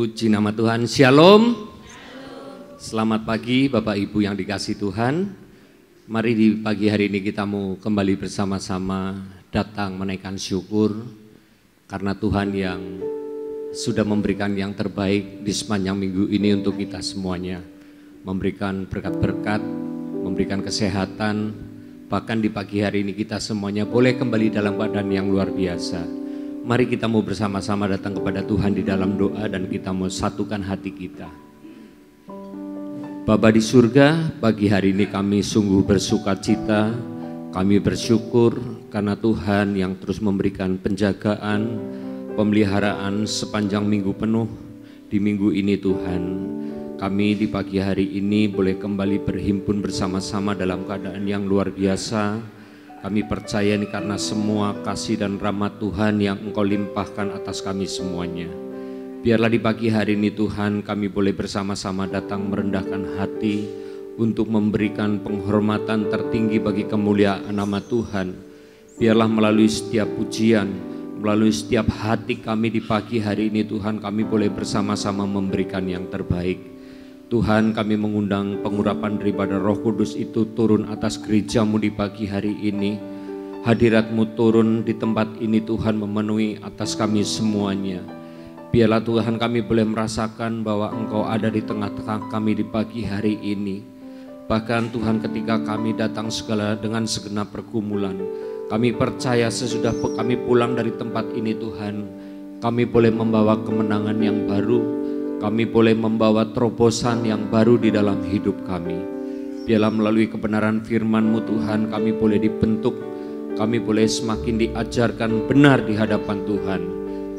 Puji nama Tuhan. Shalom. Selamat pagi Bapak Ibu yang dikasihi Tuhan. Mari di pagi hari ini kita mau kembali bersama-sama datang menaikkan syukur karena Tuhan yang sudah memberikan yang terbaik di sepanjang minggu ini untuk kita semuanya. Memberikan berkat-berkat, memberikan kesehatan, bahkan di pagi hari ini kita semuanya boleh kembali dalam keadaan yang luar biasa. Mari kita mau bersama-sama datang kepada Tuhan di dalam doa dan kita mau satukan hati kita. Bapa di surga, pagi hari ini kami sungguh bersukacita, kami bersyukur karena Tuhan yang terus memberikan penjagaan, pemeliharaan sepanjang minggu penuh. Di minggu ini Tuhan, kami di pagi hari ini boleh kembali berhimpun bersama-sama dalam keadaan yang luar biasa. Kami percaya ini karena semua kasih dan rahmat Tuhan yang Engkau limpahkan atas kami semuanya. Biarlah di pagi hari ini Tuhan kami boleh bersama-sama datang merendahkan hati untuk memberikan penghormatan tertinggi bagi kemuliaan nama Tuhan. Biarlah melalui setiap pujian, melalui setiap hati kami di pagi hari ini Tuhan kami boleh bersama-sama memberikan yang terbaik. Tuhan, kami mengundang pengurapan daripada Roh Kudus itu turun atas gereja-Mu di pagi hari ini. Hadirat-Mu turun di tempat ini Tuhan memenuhi atas kami semuanya. Biarlah Tuhan kami boleh merasakan bahwa Engkau ada di tengah-tengah kami di pagi hari ini. Bahkan Tuhan ketika kami datang dengan segenap pergumulan, kami percaya sesudah kami pulang dari tempat ini Tuhan, kami boleh membawa kemenangan yang baru. Kami boleh membawa terobosan yang baru di dalam hidup kami. Biarlah melalui kebenaran firman-Mu Tuhan kami boleh dibentuk, kami boleh semakin diajarkan benar di hadapan Tuhan.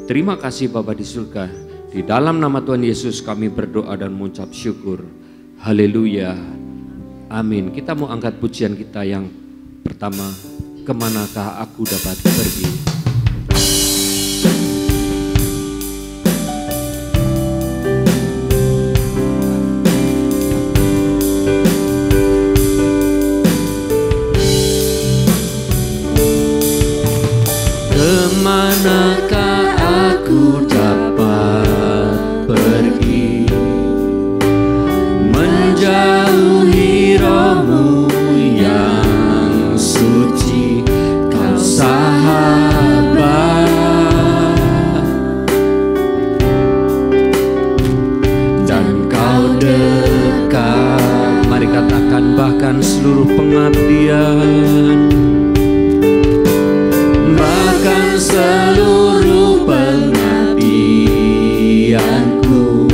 Terima kasih Bapa di surga. Di dalam nama Tuhan Yesus kami berdoa dan mengucap syukur. Haleluya. Amin. Kita mau angkat pujian kita yang pertama. Kemanakah aku dapat pergi? Kemanakah aku dapat pergi, menjauhi Roh-Mu yang suci, Kau sahabat, dan Kau dekat. Mari katakan bahkan seluruh pengabdian, bahkan seluruh pengabdianku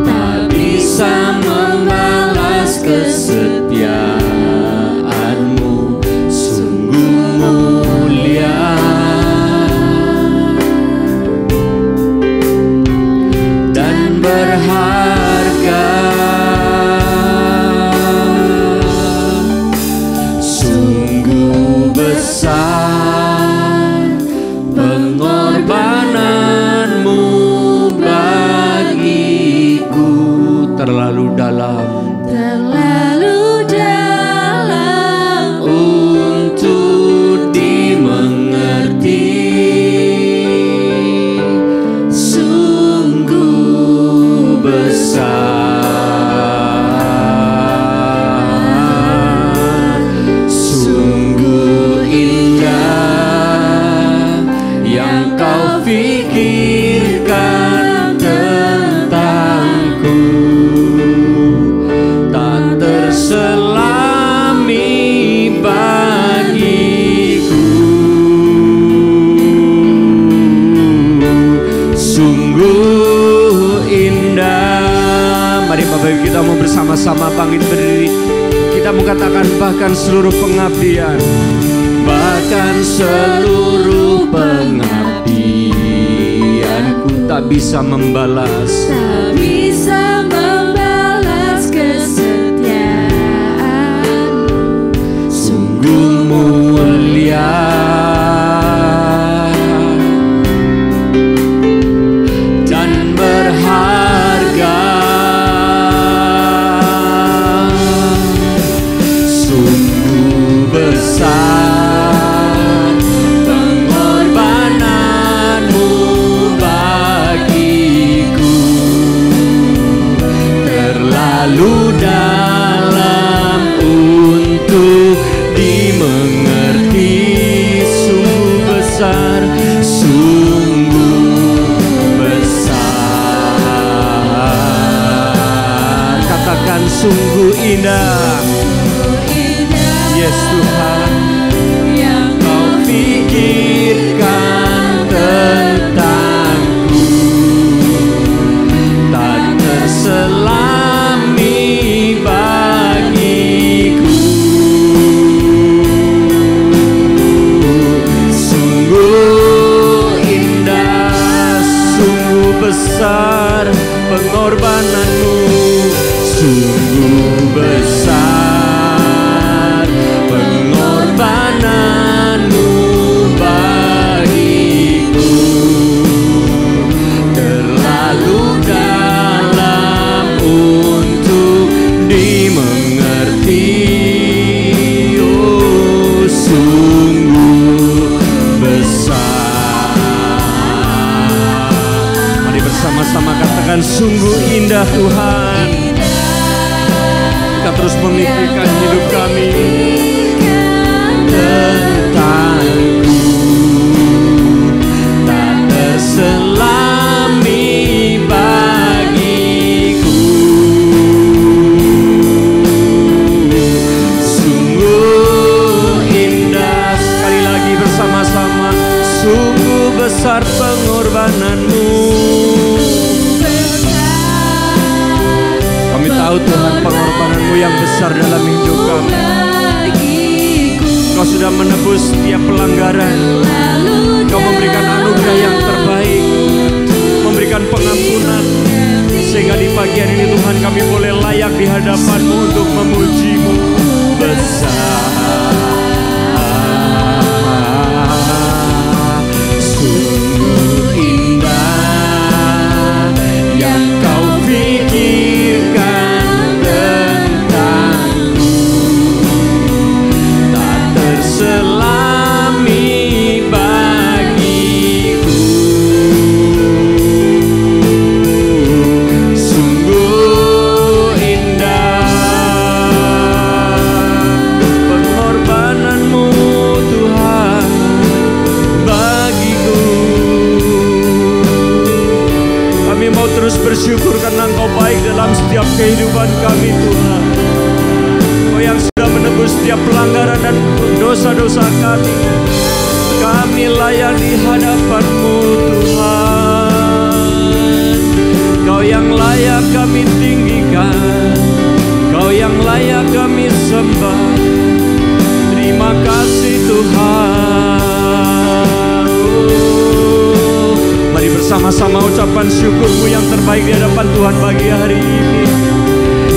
tak bisa membalas kesetiaan-Mu, sungguh mulia dan berharga, sungguh besar pengorbananmu bagiku. Terlalu dalam, terlalu dalam untuk dimengerti, sungguh besar, sungguh indah yang Kau pikirkan tentangku, tak terselami bagiku, sungguh indah. Mari Bapak Ibu kita mau bersama-sama bangkit berdiri. Kita mau katakan bahkan seluruh pengabdian, bahkan seluruh pengabdianku tak bisa membalas, tak bisa membalas kesetiaan-Mu, sungguh mulia dan berharga, sungguh besar pengorbananmu bagiku. terlalu dalam untuk dimengerti. Sungguh besar, sungguh besar. Katakan sungguh indah. Yes Tuhan, yang Kau pikirkan tentangku tak terselami bagiku. Sungguh indah, sungguh besar pengorbananmu. Sungguh besar pengorbananmu bagiku. Terlalu dalam untuk dimengerti. Oh, sungguh besar. Mari bersama-sama katakan sungguh indah Tuhan. Kita terus memikirkan hidup kami tentangku tak terselami bagiku. Sungguh indah. Sekali lagi bersama-sama, sungguh besar pengorbananmu. Kami tahu Tuhan pengorbananmu yang besar dalam hidup kami. Kau sudah menebus setiap pelanggaran. Kau memberikan anugerah yang terbaik, memberikan pengampunan, sehingga di pagi hari ini Tuhan kami boleh layak di hadapan-Mu untuk memuji-Mu. Besar, sungguh indah yang Kau pikirkan tentangku tak terselami bagiku. Sungguh indah pengorbananmu Tuhan bagiku. Kami mau terus bersyukur karena Engkau baik dalam setiap kehidupan kami Tuhan. Kau yang sudah menebus setiap pelanggaran dan dosa-dosa kami. Kami layak di hadapan-Mu Tuhan. Kau yang layak kami tinggikan, Kau yang layak kami sembah. Terima kasih Tuhan. Oh, mari bersama-sama ucapan syukur-Mu yang terbaik di hadapan Tuhan pagi hari ini.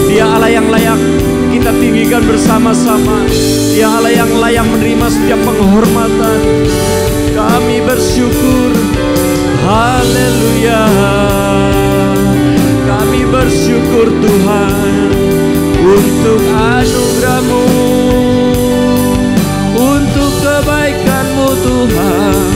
Dia Allah yang layak kita tinggikan bersama-sama. Dia Allah yang layak menerima setiap penghormatan. Kami bersyukur. Haleluya. Kami bersyukur Tuhan untuk anugerah-Mu, untuk kebaikan-Mu Tuhan.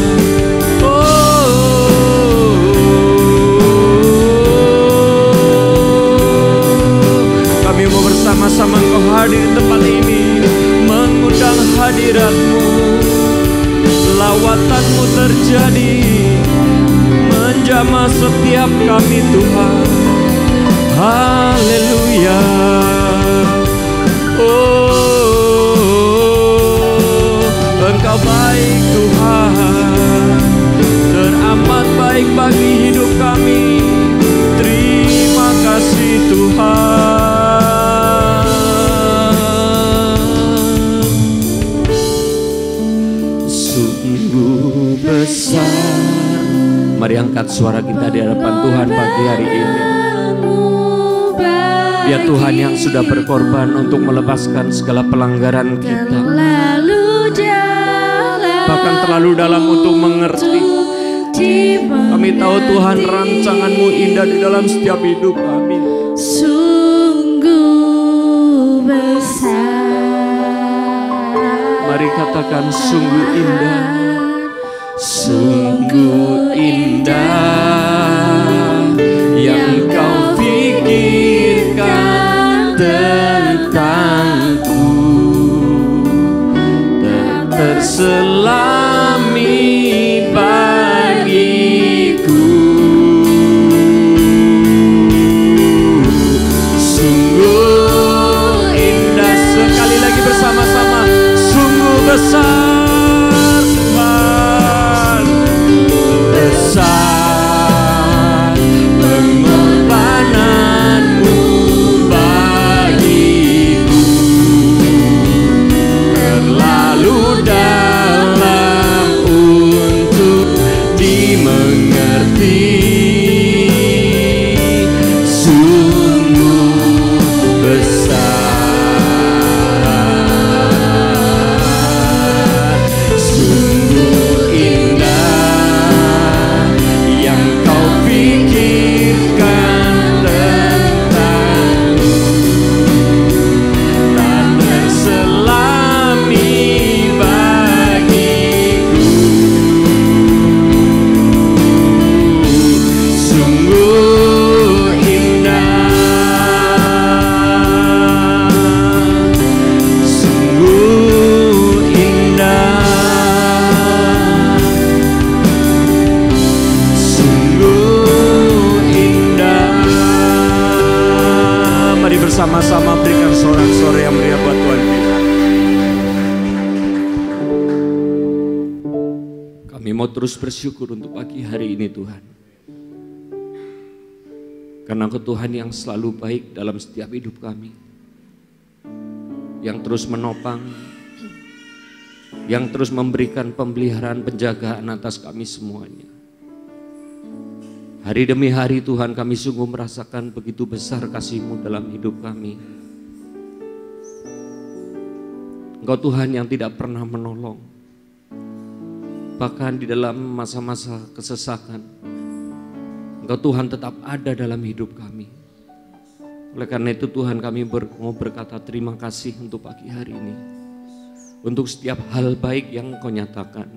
Kami mau bersama-sama Engkau hadir di tempat ini, mengundang hadirat-Mu. Lawatan-Mu terjadi menjamah setiap kami Tuhan. Haleluya. Oh, Engkau baik Tuhan, teramat baik bagi hidup kami. Terima kasih Tuhan. Sungguh besar. Mari angkat suara kita di hadapan Tuhan pagi hari ini. Dia Tuhan yang sudah berkorban untuk melepaskan segala pelanggaran kita, bahkan terlalu dalam untuk mengerti. Kami tahu Tuhan rancangan-Mu indah di dalam setiap hidup kami. Sungguh besar. Mari katakan sungguh indah. Sungguh indah yang Kau pikirkan bersama-sama berikan sorak-sorai yang meriah buat Tuhan kita. Kami mau terus bersyukur untuk pagi hari ini Tuhan. Karena Engkau Tuhan yang selalu baik dalam setiap hidup kami. Yang terus menopang, yang terus memberikan pemeliharaan penjagaan atas kami semuanya. Hari demi hari Tuhan kami sungguh merasakan begitu besar kasih-Mu dalam hidup kami. Engkau Tuhan yang tidak pernah menolong. Bahkan di dalam masa-masa kesesakan, Engkau Tuhan tetap ada dalam hidup kami. Oleh karena itu Tuhan kami mau berkata terima kasih untuk pagi hari ini. Untuk setiap hal baik yang Engkau nyatakan.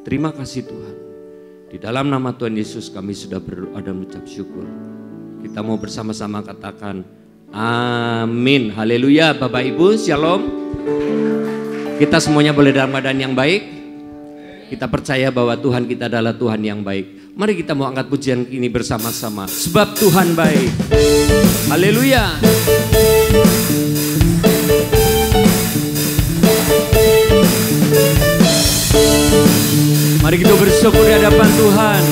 Terima kasih Tuhan. Di dalam nama Tuhan Yesus kami sudah berdoa dan mengucap syukur. Kita mau bersama-sama katakan amin. Haleluya. Bapak Ibu, shalom. Kita semuanya boleh dalam keadaan yang baik. Kita percaya bahwa Tuhan kita adalah Tuhan yang baik. Mari kita mau angkat pujian ini bersama-sama. Sebab Tuhan baik. Haleluya. Mari kita bersyukur di hadapan Tuhan.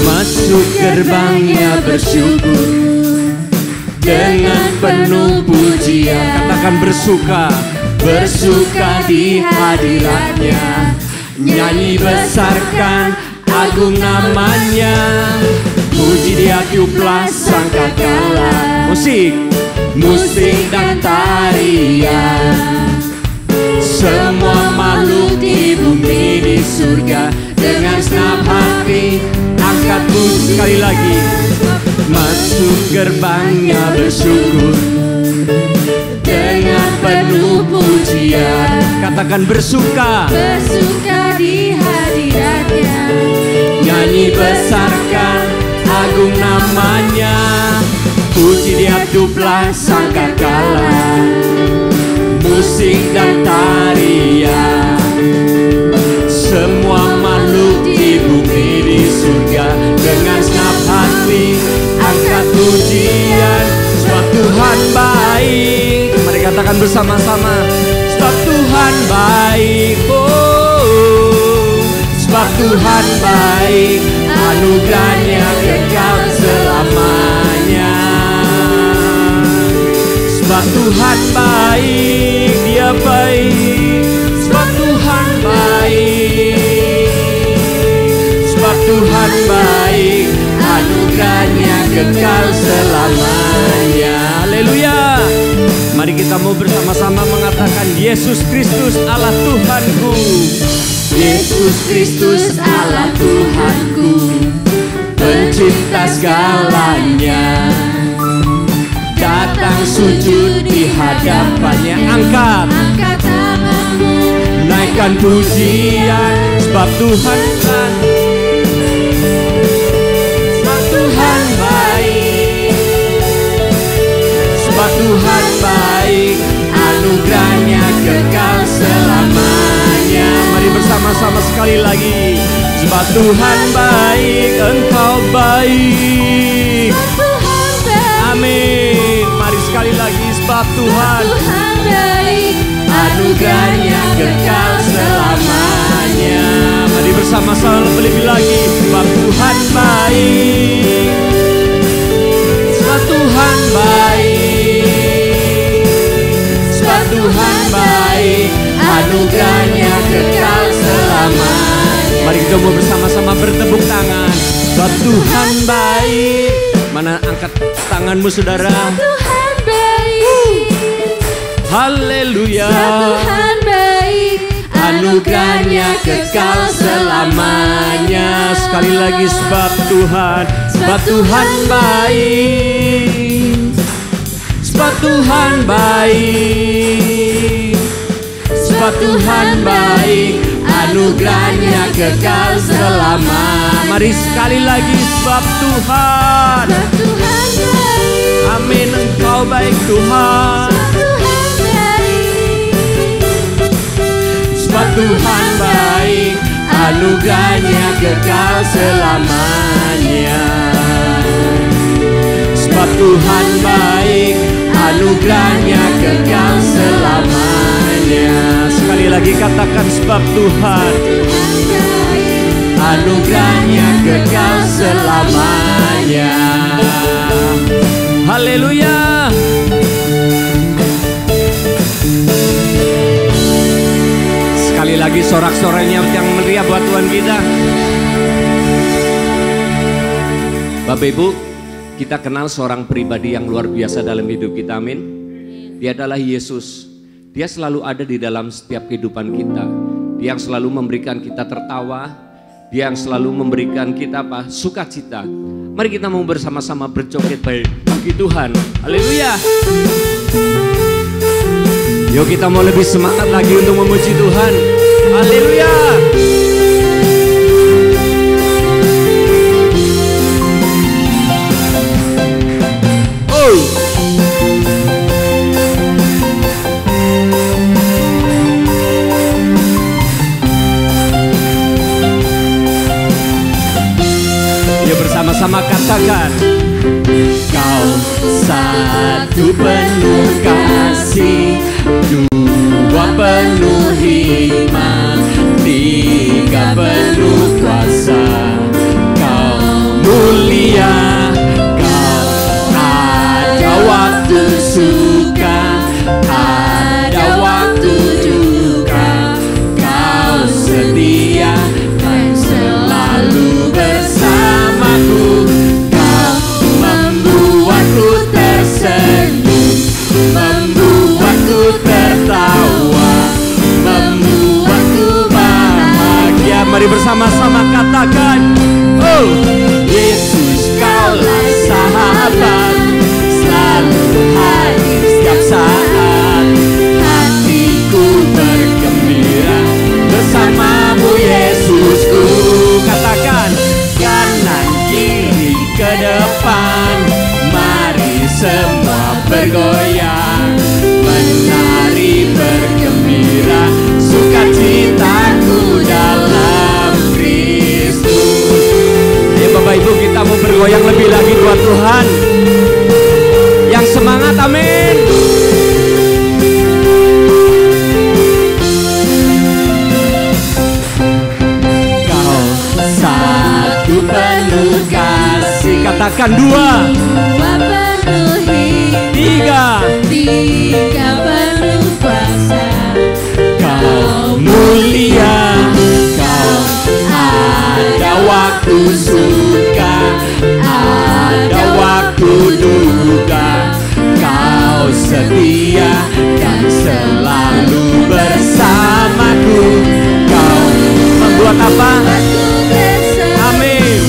Masuk gerbangnya bersyukur dengan penuh pujian. Katakan bersuka, bersuka di hadiratnya. Nyanyi besarkan agung namanya. Puji dia tiuplah sangkakala. Musik, musik dan tarian. Semua makhluk di bumi di surga dengan senang hati angkat puji sekali lagi. Masuk gerbangnya bersyukur dengan penuh pujian. Katakan bersuka, bersuka di hadiratnya. Nyanyi besarkan agung namanya. Puji dia tiuplah sangkakala. Musik dan tarian. Semua makhluk di bumi di surga dengan senang hati angkat pujian. Sebab Tuhan baik. Mari katakan bersama-sama. Sebab Tuhan baik. Oh, sebab Tuhan baik. Anugerahnya kekal selamanya. Sebab Tuhan baik. Dia baik. Sebab Tuhan baik. Sebab Tuhan baik. Anugerahnya kekal selamanya. Haleluya. Mari kita mau bersama-sama mengatakan Yesus Kristus Allah Tuhanku. Yesus Kristus Allah Tuhanku, pencipta segalanya. Datang sujud di hadapannya. Angkat tanganmu, naikkan pujian. Sebab Tuhan baik. Sebab Tuhan baik. Sebab Tuhan baik. Anugerahnya kekal selamanya. Mari bersama-sama sekali lagi. Sebab Tuhan baik. Engkau baik. Amin. Mari sekali lagi. Sebab Tuhan baik. Anugerahnya kekal selamanya. Mari bersama-sama lebih lagi. Sebab Tuhan baik. Sebab Tuhan baik. Sebab Tuhan baik. Anugerahnya kekal selamanya. Mari kita mau bersama-sama bertepuk tangan. Sebab Tuhan baik. Mana angkat tanganmu saudara. Tuhan baik. Haleluya. Tuhan baik. Anugerahnya kekal selamanya. Sekali lagi sebab Tuhan. Sebab Tuhan baik. Sebab Tuhan baik. Sebab Tuhan baik. Anugerahnya kekal selamanya. Mari sekali lagi sebab Tuhan. Sebab Tuhan baik. Amin. Engkau baik Tuhan. Tuhan baik. Sebab Tuhan baik. anugerahnya kekal selamanya. Sebab Tuhan baik, anugerahnya kekal selamanya. Sekali lagi katakan, sebab Tuhan anugerahnya kekal selamanya. Haleluya. Sekali lagi sorak-sorannya yang meriah buat Tuhan kita. Bapak Ibu, kita kenal seorang pribadi yang luar biasa dalam hidup kita, amin. Dia adalah Yesus. Dia selalu ada di dalam setiap kehidupan kita. Dia yang selalu memberikan kita tertawa. Dia yang selalu memberikan kita apa? Sukacita. Mari kita mau bersama-sama berjoget bagi Tuhan. Haleluya. Yuk kita mau lebih semangat lagi untuk memuji Tuhan. Haleluya. Oh. Yuk bersama-sama katakan. Kau satu penuh kasih, dua penuh hikmat, tiga penuh kuasa. Kau mulia, kau ada waktu suka, ada waktu duka. Kau setia dan selalu bersamaku. Membuatku tersenyum, membuatku tertawa, membuatku bahagia. Mari bersama-sama katakan, oh Yesus, Kaulah sahabat, selalu hadir setiap saat. Hatiku bergembira bersamamu Yesusku. Katakan, kanan kiri ke depan, mari semua bergoyang, menari bergembira, sukacitaku dalam Kristus. Ya Bapak Ibu, kita mau bergoyang lebih lagi buat Tuhan. Yang semangat, amin. Kau satu penuh kasih, katakan dua penuh hikmat, tiga penuh kuasa. Kau mulia, kau ada waktu suka, ada waktu duka. Kau setia dan selalu bersamaku. Kau membuat apa? Amin.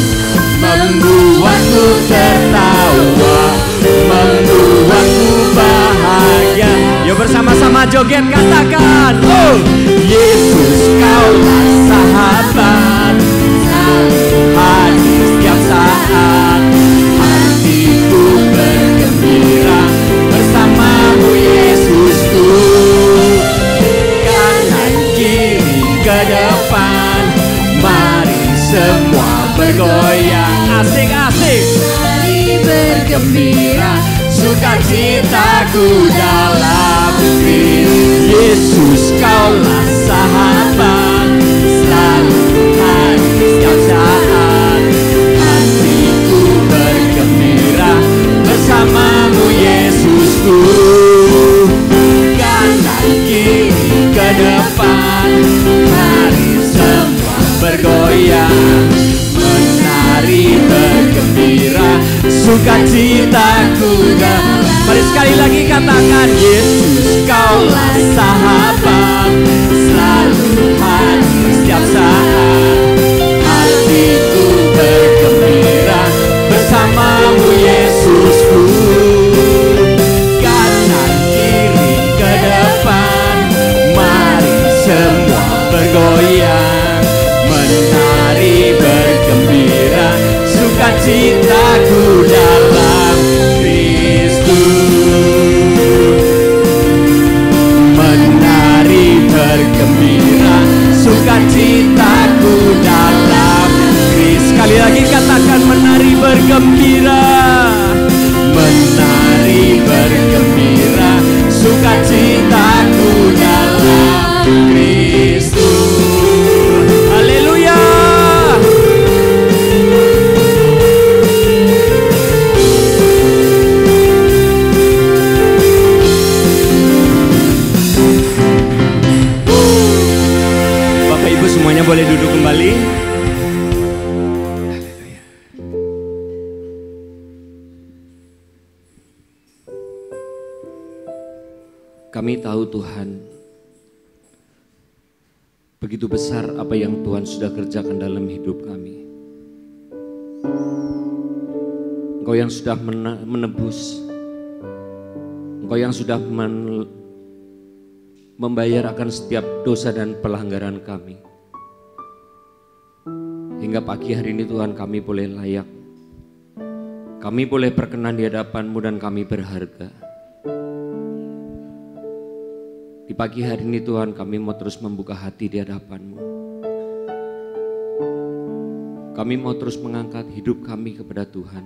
Membuatku tertawa, membuatku bahagia. Yuk bersama-sama joget katakan, oh Yesus, Kaulah sahabat, selalu hadir setiap saat. Hatiku bergembira bersamamu Yesusku. Kanan kiri ke depan, mari semua bergoyang. Asik-asik. Mari bergembira, sukacitaku dalam Kristus. Yesus, Kaulah sahabat, selalu hadir setiap saat. Hatiku bergembira bersamamu Yesusku. Kanan kiri ke depan, mari semua bergoyang, menari bergembira, sukacitaku dalam. Mari sekali lagi katakan, Yesus, Kaulah sahabat, selalu hadir setiap saat. Hatiku bergembira bersamamu Yesusku. Kanan kiri ke depan, mari semua bergoyang, menari bergembira, sukacitaku dalam Kristus. Menari bergembira, sukacitaku Kami tahu Tuhan, begitu besar apa yang Tuhan sudah kerjakan dalam hidup kami. Engkau yang sudah menebus, Engkau yang sudah membayar akan setiap dosa dan pelanggaran kami. Hingga pagi hari ini Tuhan, kami boleh layak, kami boleh berkenan di hadapan-Mu dan kami berharga. Di pagi hari ini Tuhan, kami mau terus membuka hati di hadapan-Mu. Kami mau terus mengangkat hidup kami kepada Tuhan,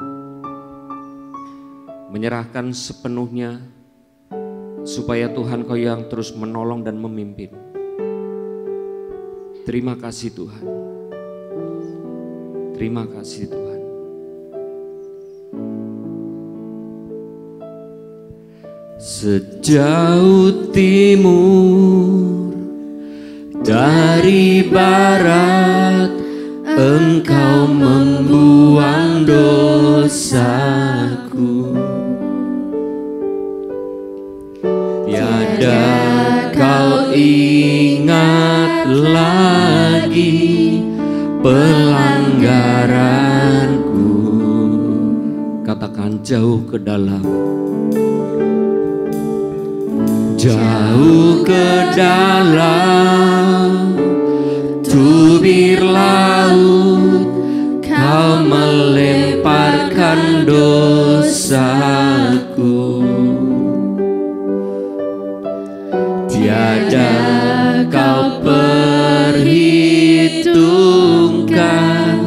menyerahkan sepenuhnya supaya Tuhan Kau yang terus menolong dan memimpin. Terima kasih Tuhan. Terima kasih Tuhan. Sejauh timur dari barat, Engkau membuang dosaku. Tiada Kau ingat lagi pelanggaranku. Katakan jauh ke dalam. Jauh ke dalam tubir laut, Kau melemparkan dosaku. Tiada Kau perhitungkan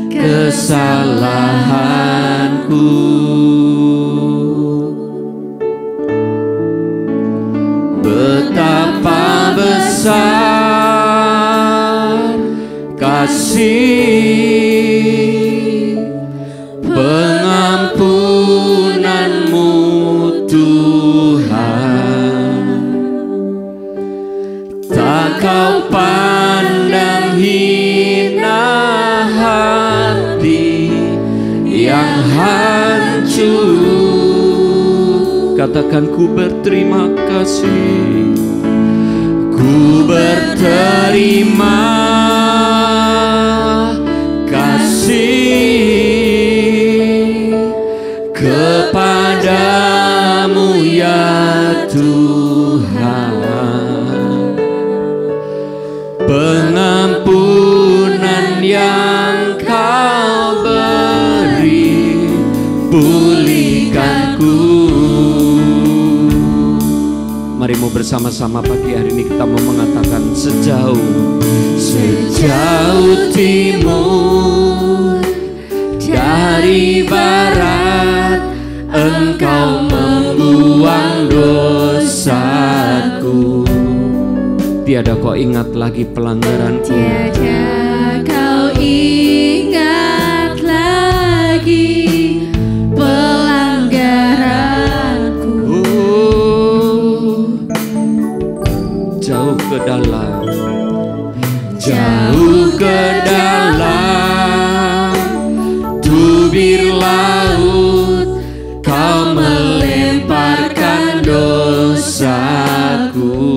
kesalahanku. Betapa besar kasih pengampunan-Mu Tuhan. Tak Kau pandang hina hati yang hancur. Katakan ku berterima kasih. Ku berterima kasih kepadamu ya Tuhan. Pengampunan yang Kau beri, pulihkanku. Mari mau bersama-sama pagi hari ini kita mau mengatakan sejauh timur dari barat, Engkau membuang dosaku. Tiada Kau ingat lagi pelanggaranku. Tiada Kau ingat lagi pelanggaranku. Jauh ke dalam, jauh ke dalam tubir laut, Kau melemparkan dosaku.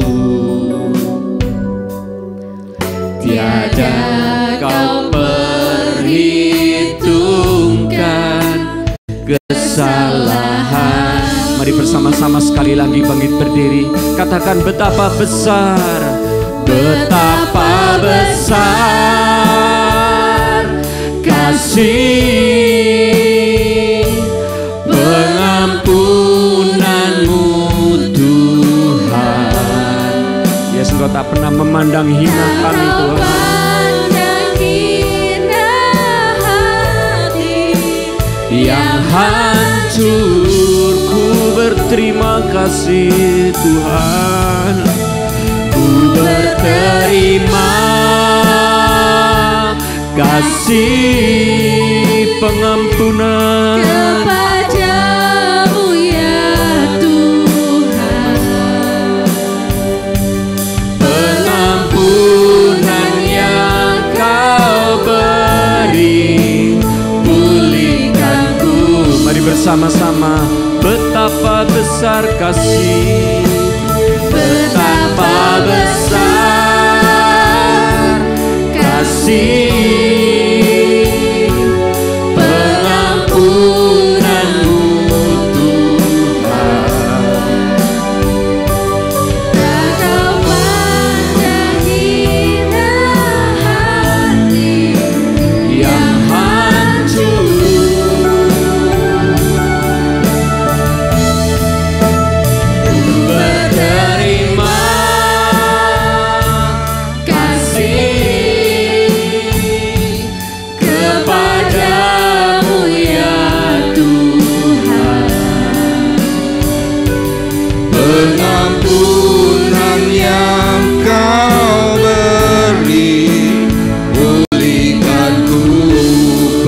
Tiada Kau perhitungkan kesalahan. Mari bersama-sama sekali lagi bangkit berdiri. Katakan betapa besar, betapa besar kasih pengampunan-Mu Tuhan. Yesus, Engkau tak pernah memandang hina kami Tuhan. Yang hancur, ku berterima kasih Tuhan. Ku berterima kasih pengampunan kepadamu ya Tuhan. Pengampunan yang Kau beri, pulihkanku. Mari bersama-sama. Betapa besar kasih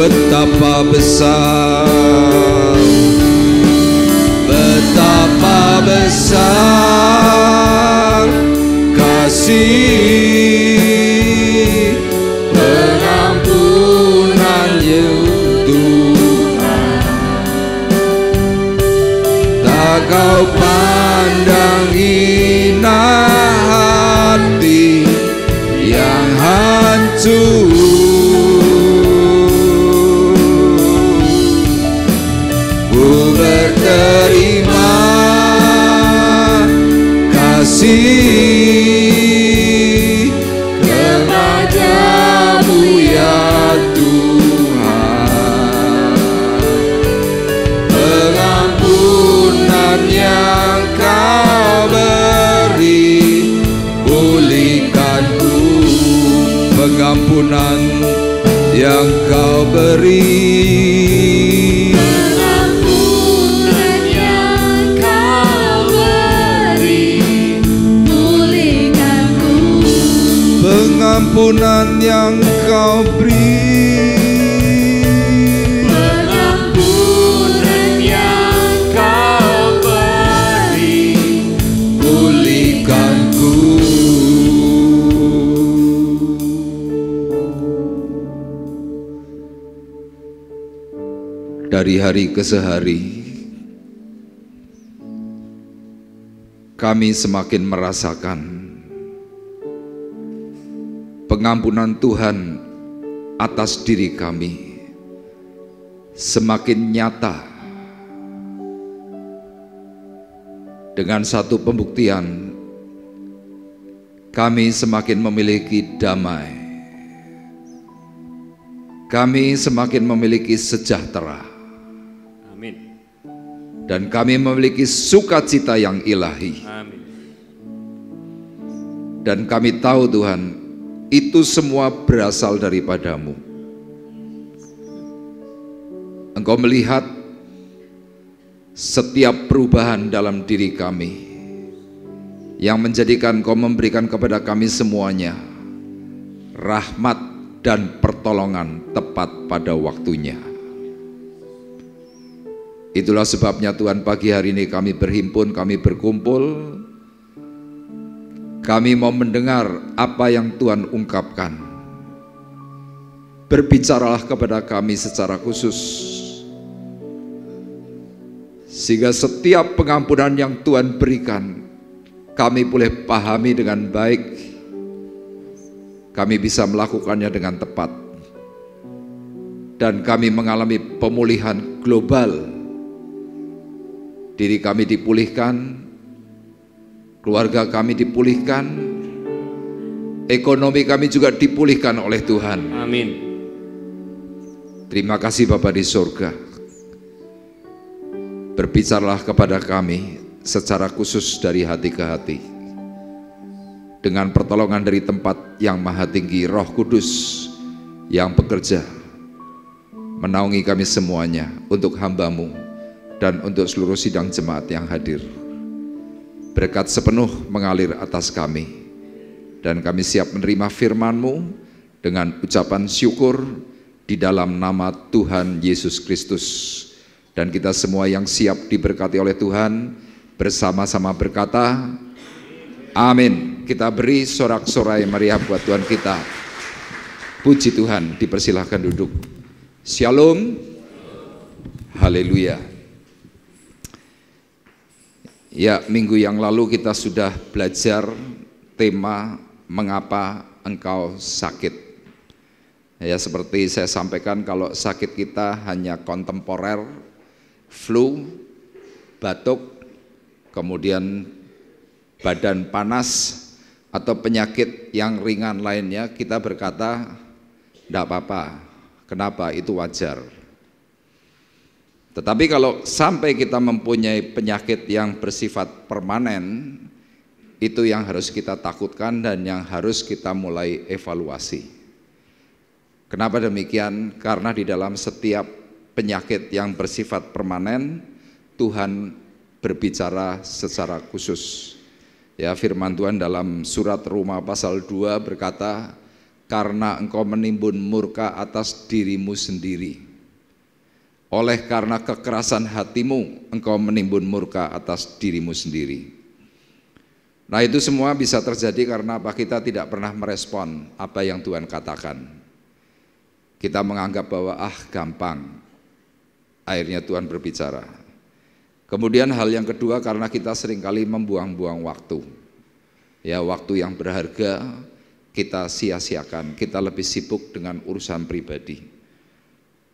betapa besar, betapa besar kasih pengampunan-Nya Tuhan. Tak Kau pandang hina hati yang hancur. Ku berterima kasih kepada-Mu ya Tuhan. Pengampunan yang Kau beri, pulihkanku. Pengampunan yang Kau beri, Pengampunan yang Kau beri, pulihkanku. pengampunan yang Kau beri, Pengampunan yang Kau beri, pulihkanku. Dari hari ke hari, kami semakin merasakan pengampunan Tuhan atas diri kami semakin nyata. Dengan satu pembuktian, kami semakin memiliki damai, kami semakin memiliki sejahtera, Amin. dan kami memiliki sukacita yang ilahi. Amin. Dan kami tahu Tuhan, itu semua berasal daripada-Mu. Engkau melihat setiap perubahan dalam diri kami, yang menjadikan Engkau memberikan kepada kami semuanya rahmat dan pertolongan tepat pada waktunya. Itulah sebabnya Tuhan, pagi hari ini kami berhimpun, kami berkumpul. Kami mau mendengar apa yang Tuhan ungkapkan. Berbicaralah kepada kami secara khusus, sehingga setiap pengampunan yang Tuhan berikan, kami boleh pahami dengan baik, kami bisa melakukannya dengan tepat, dan kami mengalami pemulihan global. Diri kami dipulihkan, keluarga kami dipulihkan, ekonomi kami juga dipulihkan oleh Tuhan. Amin. Terima kasih Bapa di surga. Berbicaralah kepada kami secara khusus dari hati ke hati, dengan pertolongan dari tempat yang maha tinggi, Roh Kudus yang bekerja menaungi kami semuanya untuk hamba-Mu dan untuk seluruh sidang jemaat yang hadir. Berkat sepenuh mengalir atas kami, dan kami siap menerima firman-Mu dengan ucapan syukur di dalam nama Tuhan Yesus Kristus. Dan kita semua yang siap diberkati oleh Tuhan bersama-sama berkata amin. Kita beri sorak-sorai meriah buat Tuhan kita. Puji Tuhan, dipersilahkan duduk. Shalom. Haleluya. Ya, minggu yang lalu kita sudah belajar tema mengapa engkau sakit. Ya, seperti saya sampaikan, kalau sakit kita hanya kontemporer, flu, batuk, kemudian badan panas, atau penyakit yang ringan lainnya, kita berkata tidak apa-apa. Kenapa? Itu wajar. Tetapi kalau sampai kita mempunyai penyakit yang bersifat permanen, itu yang harus kita takutkan dan yang harus kita mulai evaluasi. Kenapa demikian? Karena di dalam setiap penyakit yang bersifat permanen, Tuhan berbicara secara khusus. Ya, firman Tuhan dalam surat Roma pasal 2 berkata, karena engkau menimbun murka atas dirimu sendiri. Oleh karena kekerasan hatimu, engkau menimbun murka atas dirimu sendiri. Nah, itu semua bisa terjadi karena apa? Kita tidak pernah merespon apa yang Tuhan katakan. Kita menganggap bahwa gampang. Akhirnya Tuhan berbicara. Kemudian hal yang kedua, karena kita seringkali membuang-buang waktu. Ya, waktu yang berharga kita sia-siakan, kita lebih sibuk dengan urusan pribadi.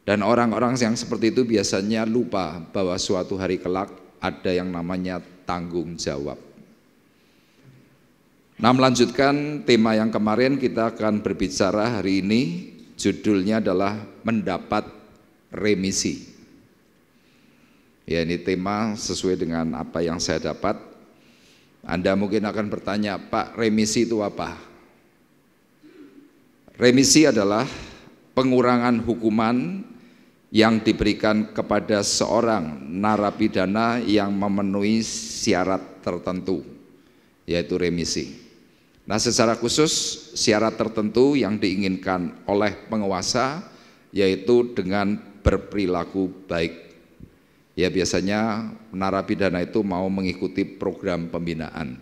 Dan orang-orang yang seperti itu biasanya lupa bahwa suatu hari kelak ada yang namanya tanggung jawab. Nah, melanjutkan tema yang kemarin, kita akan berbicara hari ini, judulnya adalah mendapat remisi. Ya, ini tema sesuai dengan apa yang saya dapat. Anda mungkin akan bertanya, Pak, remisi itu apa? Remisi adalah pengurangan hukuman yang diberikan kepada seorang narapidana yang memenuhi syarat tertentu, yaitu remisi. Nah, secara khusus syarat tertentu yang diinginkan oleh penguasa yaitu dengan berperilaku baik. Ya, biasanya narapidana itu mau mengikuti program pembinaan.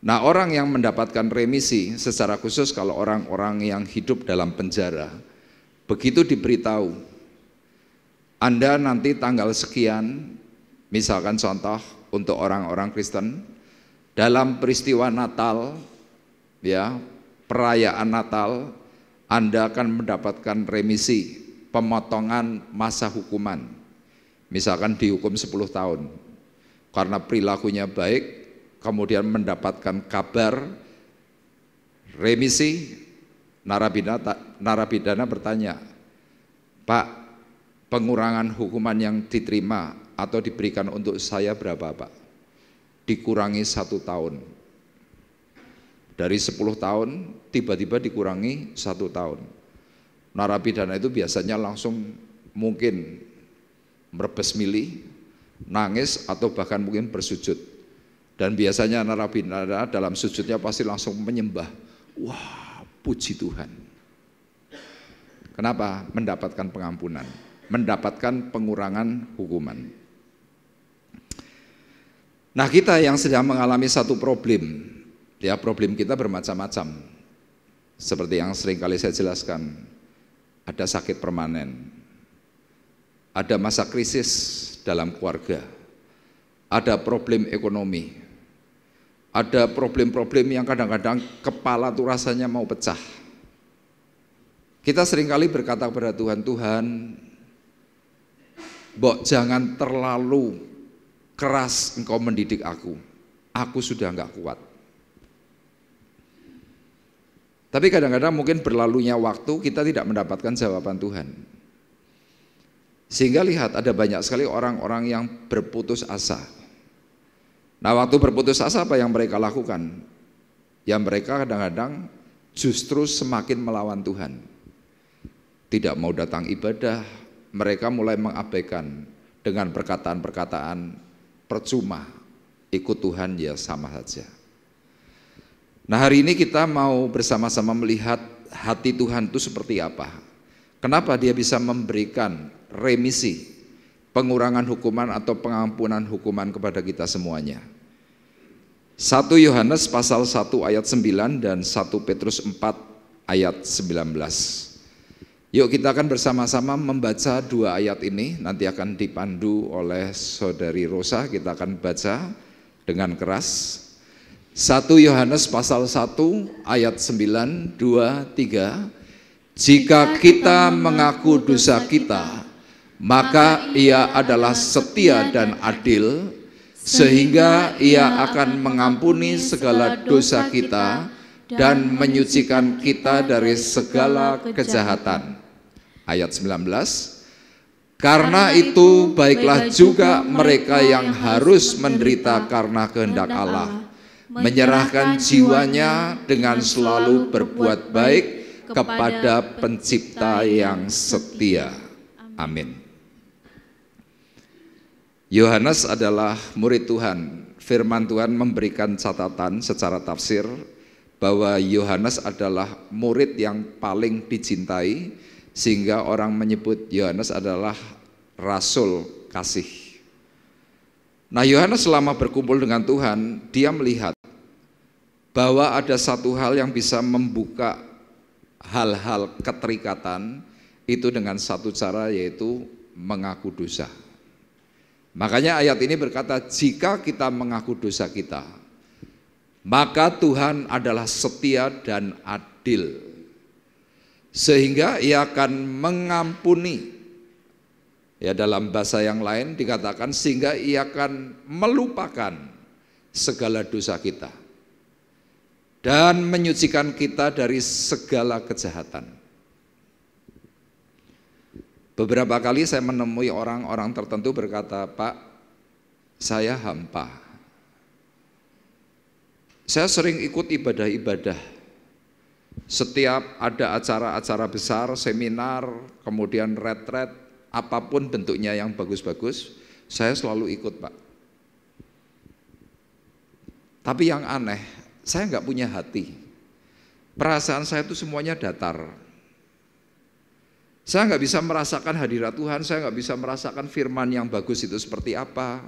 Nah, orang yang mendapatkan remisi secara khusus kalau orang-orang yang hidup dalam penjara, begitu diberitahu, Anda nanti tanggal sekian, misalkan contoh untuk orang-orang Kristen, dalam peristiwa Natal, ya, perayaan Natal, Anda akan mendapatkan remisi, pemotongan masa hukuman. Misalkan dihukum 10 tahun, karena perilakunya baik, kemudian mendapatkan kabar remisi, narapidana bertanya, Pak, pengurangan hukuman yang diterima atau diberikan untuk saya berapa, Pak? Dikurangi 1 tahun. Dari 10 tahun, tiba-tiba dikurangi 1 tahun. Narapidana itu biasanya langsung mungkin merebes mili, nangis, atau bahkan mungkin bersujud. Dan biasanya narapidana dalam sujudnya pasti langsung menyembah. Wah, puji Tuhan. Kenapa? Mendapatkan pengampunan, mendapatkan pengurangan hukuman. Nah, kita yang sedang mengalami satu problem, ya, problem kita bermacam-macam. Seperti yang sering kali saya jelaskan, ada sakit permanen, ada masa krisis dalam keluarga, ada problem ekonomi, ada problem-problem yang kadang-kadang kepala tuh rasanya mau pecah. Kita seringkali berkata kepada Tuhan, Tuhan, Mbok jangan terlalu keras Engkau mendidik aku sudah enggak kuat. Tapi kadang-kadang mungkin berlalunya waktu kita tidak mendapatkan jawaban Tuhan. Sehingga lihat, ada banyak sekali orang-orang yang berputus asa. Nah, waktu berputus asa apa yang mereka lakukan? Ya, mereka kadang-kadang justru semakin melawan Tuhan. Tidak mau datang ibadah, mereka mulai mengabaikan dengan perkataan-perkataan percuma, ikut Tuhan ya sama saja. Nah, hari ini kita mau bersama-sama melihat hati Tuhan itu seperti apa. Kenapa dia bisa memberikan remisi, pengurangan hukuman atau pengampunan hukuman kepada kita semuanya. 1 Yohanes pasal 1 ayat 9 dan 1 Petrus 4 ayat 19. Yuk kita akan bersama-sama membaca 2 ayat ini, nanti akan dipandu oleh Saudari Rosa, kita akan baca dengan keras. 1 Yohanes pasal 1 ayat 9, 2, 3. Jika kita mengaku dosa kita, maka Ia adalah setia dan adil, sehingga Ia akan mengampuni segala dosa kita dan menyucikan kita dari segala kejahatan. Ayat 19. Karena itu baiklah juga mereka yang harus menderita karena kehendak Allah, menyerahkan jiwanya dengan selalu berbuat baik kepada Pencipta yang setia. Amin. Yohanes adalah murid Tuhan. Firman Tuhan memberikan catatan secara tafsir bahwa Yohanes adalah murid yang paling dicintai, sehingga orang menyebut Yohanes adalah rasul kasih. Nah, Yohanes selama berkumpul dengan Tuhan, dia melihat bahwa ada satu hal yang bisa membuka hal-hal keterikatan itu dengan satu cara, yaitu mengaku dosa. Makanya ayat ini berkata, jika kita mengaku dosa kita, maka Tuhan adalah setia dan adil, sehingga Ia akan mengampuni. Ya, dalam bahasa yang lain dikatakan sehingga Ia akan melupakan segala dosa kita dan menyucikan kita dari segala kejahatan. Beberapa kali saya menemui orang-orang tertentu berkata, Pak, saya hampa. Saya sering ikut ibadah-ibadah. Setiap ada acara-acara besar, seminar, kemudian retret, apapun bentuknya yang bagus-bagus, saya selalu ikut, Pak. Tapi yang aneh, saya nggak punya hati. Perasaan saya itu semuanya datar. Saya nggak bisa merasakan hadirat Tuhan, saya nggak bisa merasakan firman yang bagus itu seperti apa.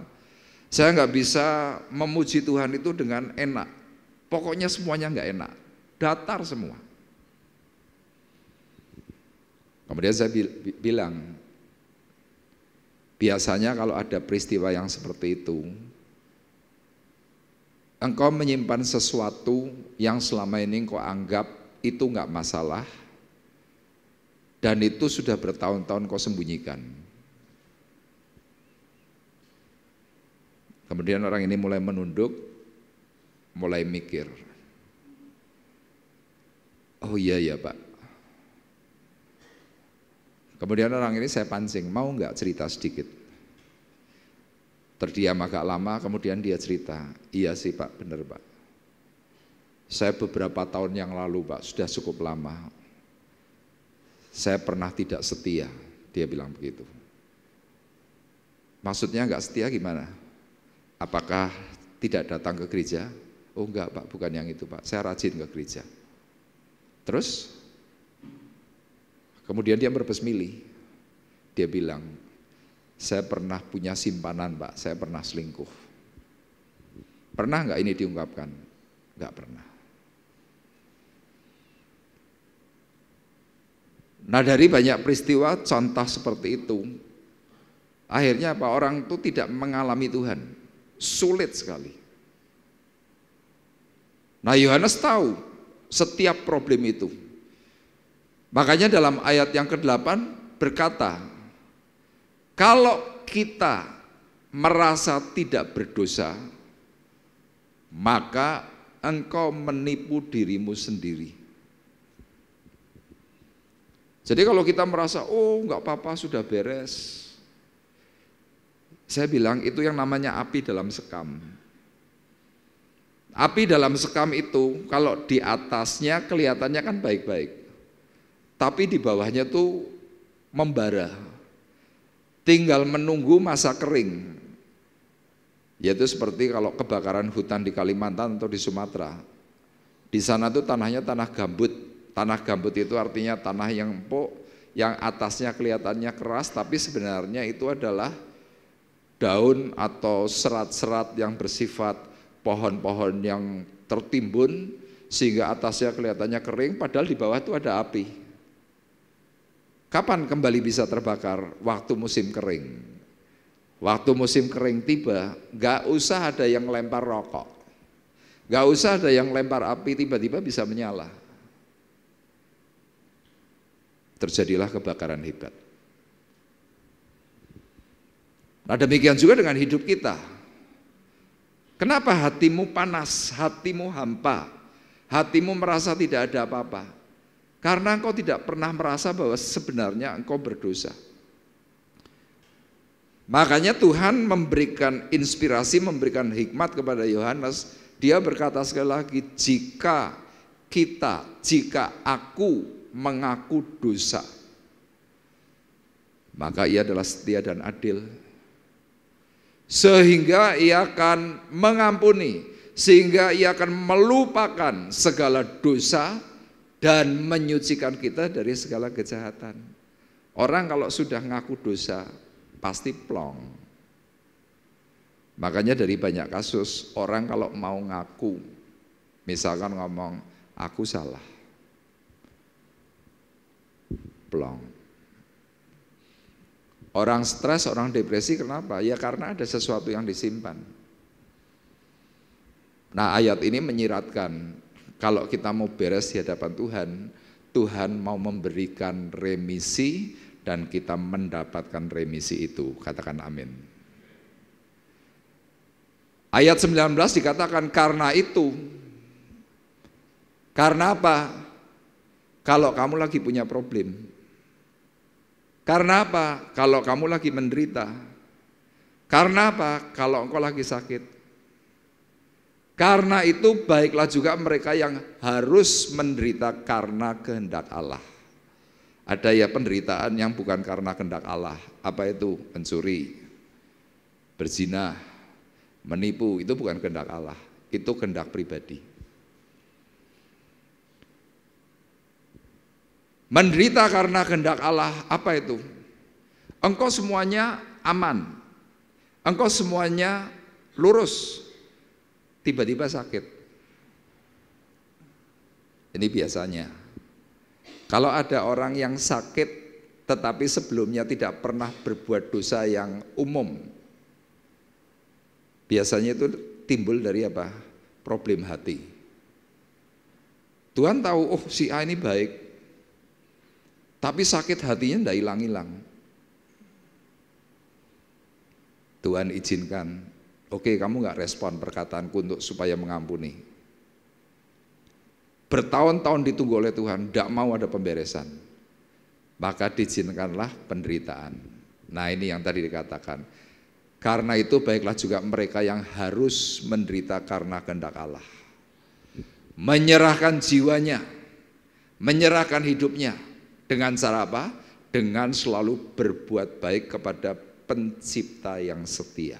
Saya nggak bisa memuji Tuhan itu dengan enak. Pokoknya semuanya nggak enak, datar semua. Kemudian saya bilang, biasanya kalau ada peristiwa yang seperti itu, engkau menyimpan sesuatu yang selama ini engkau anggap itu nggak masalah, dan itu sudah bertahun-tahun kau sembunyikan. Kemudian orang ini mulai menunduk, mulai mikir, oh iya ya Pak. Kemudian orang ini saya pancing, mau nggak cerita sedikit? Terdiam agak lama, kemudian dia cerita, iya sih Pak, benar Pak. Saya beberapa tahun yang lalu Pak, sudah cukup lama, saya pernah tidak setia, dia bilang begitu. Maksudnya nggak setia gimana? Apakah tidak datang ke gereja? Oh enggak Pak, bukan yang itu Pak, saya rajin ke gereja. Terus? Kemudian dia berbesmili, dia bilang, saya pernah punya simpanan Pak, saya pernah selingkuh. Pernah nggak ini diungkapkan? Nggak pernah. Nah, dari banyak peristiwa contoh seperti itu, akhirnya apa? Orang itu tidak mengalami Tuhan, sulit sekali. Nah, Yohanes tahu setiap problem itu. Makanya dalam ayat yang ke-8 berkata, kalau kita merasa tidak berdosa, maka engkau menipu dirimu sendiri. Jadi kalau kita merasa, oh enggak apa-apa sudah beres, saya bilang itu yang namanya api dalam sekam. Api dalam sekam itu kalau di atasnya kelihatannya kan baik-baik, tapi di bawahnya tuh membara, tinggal menunggu masa kering. Yaitu seperti kalau kebakaran hutan di Kalimantan atau di Sumatera, di sana tuh tanahnya tanah gambut. Tanah gambut itu artinya tanah yang empuk, yang atasnya kelihatannya keras, tapi sebenarnya itu adalah daun atau serat-serat yang bersifat pohon-pohon yang tertimbun, sehingga atasnya kelihatannya kering, padahal di bawah itu ada api. Kapan kembali bisa terbakar? Waktu musim kering. Waktu musim kering tiba, gak usah ada yang lempar rokok, gak usah ada yang lempar api, tiba-tiba bisa menyala. Terjadilah kebakaran hebat. Nah, demikian juga dengan hidup kita. Kenapa hatimu panas, hatimu hampa, hatimu merasa tidak ada apa-apa? Karena engkau tidak pernah merasa bahwa sebenarnya engkau berdosa. Makanya Tuhan memberikan inspirasi, memberikan hikmat kepada Yohanes. Dia berkata sekali lagi, jika aku mengaku dosa, maka Ia adalah setia dan adil, sehingga Ia akan mengampuni sehingga ia akan melupakan segala dosa dan menyucikan kita dari segala kejahatan. Orang kalau sudah ngaku dosa pasti plong. Makanya dari banyak kasus orang kalau mau ngaku, misalkan ngomong aku salah, plong. Orang stres, orang depresi kenapa? Ya karena ada sesuatu yang disimpan. Nah, ayat ini menyiratkan kalau kita mau beres di hadapan Tuhan, Tuhan mau memberikan remisi dan kita mendapatkan remisi itu. Katakan amin. Ayat 19 dikatakan karena itu. Karena apa? Kalau kamu lagi punya problem. Karena apa? Kalau kamu lagi menderita. Karena apa? Kalau engkau lagi sakit. Karena itu baiklah juga mereka yang harus menderita karena kehendak Allah. Ada ya penderitaan yang bukan karena kehendak Allah. Apa itu? Mencuri, berzina, menipu, itu bukan kehendak Allah. Itu kehendak pribadi. Menderita karena kehendak Allah, apa itu? Engkau semuanya aman. Engkau semuanya lurus. Tiba-tiba sakit. Ini biasanya. Kalau ada orang yang sakit tetapi sebelumnya tidak pernah berbuat dosa yang umum, biasanya itu timbul dari apa? Problem hati. Tuhan tahu, oh si A ini baik, tapi sakit hatinya tidak hilang-hilang. Tuhan izinkan. Oke, kamu nggak respon perkataanku untuk supaya mengampuni. Bertahun-tahun ditunggu oleh Tuhan, tidak mau ada pemberesan. Maka diizinkanlah penderitaan. Nah ini yang tadi dikatakan. Karena itu baiklah juga mereka yang harus menderita karena kehendak Allah. Menyerahkan jiwanya, menyerahkan hidupnya. Dengan cara apa? Dengan selalu berbuat baik kepada Pencipta yang setia.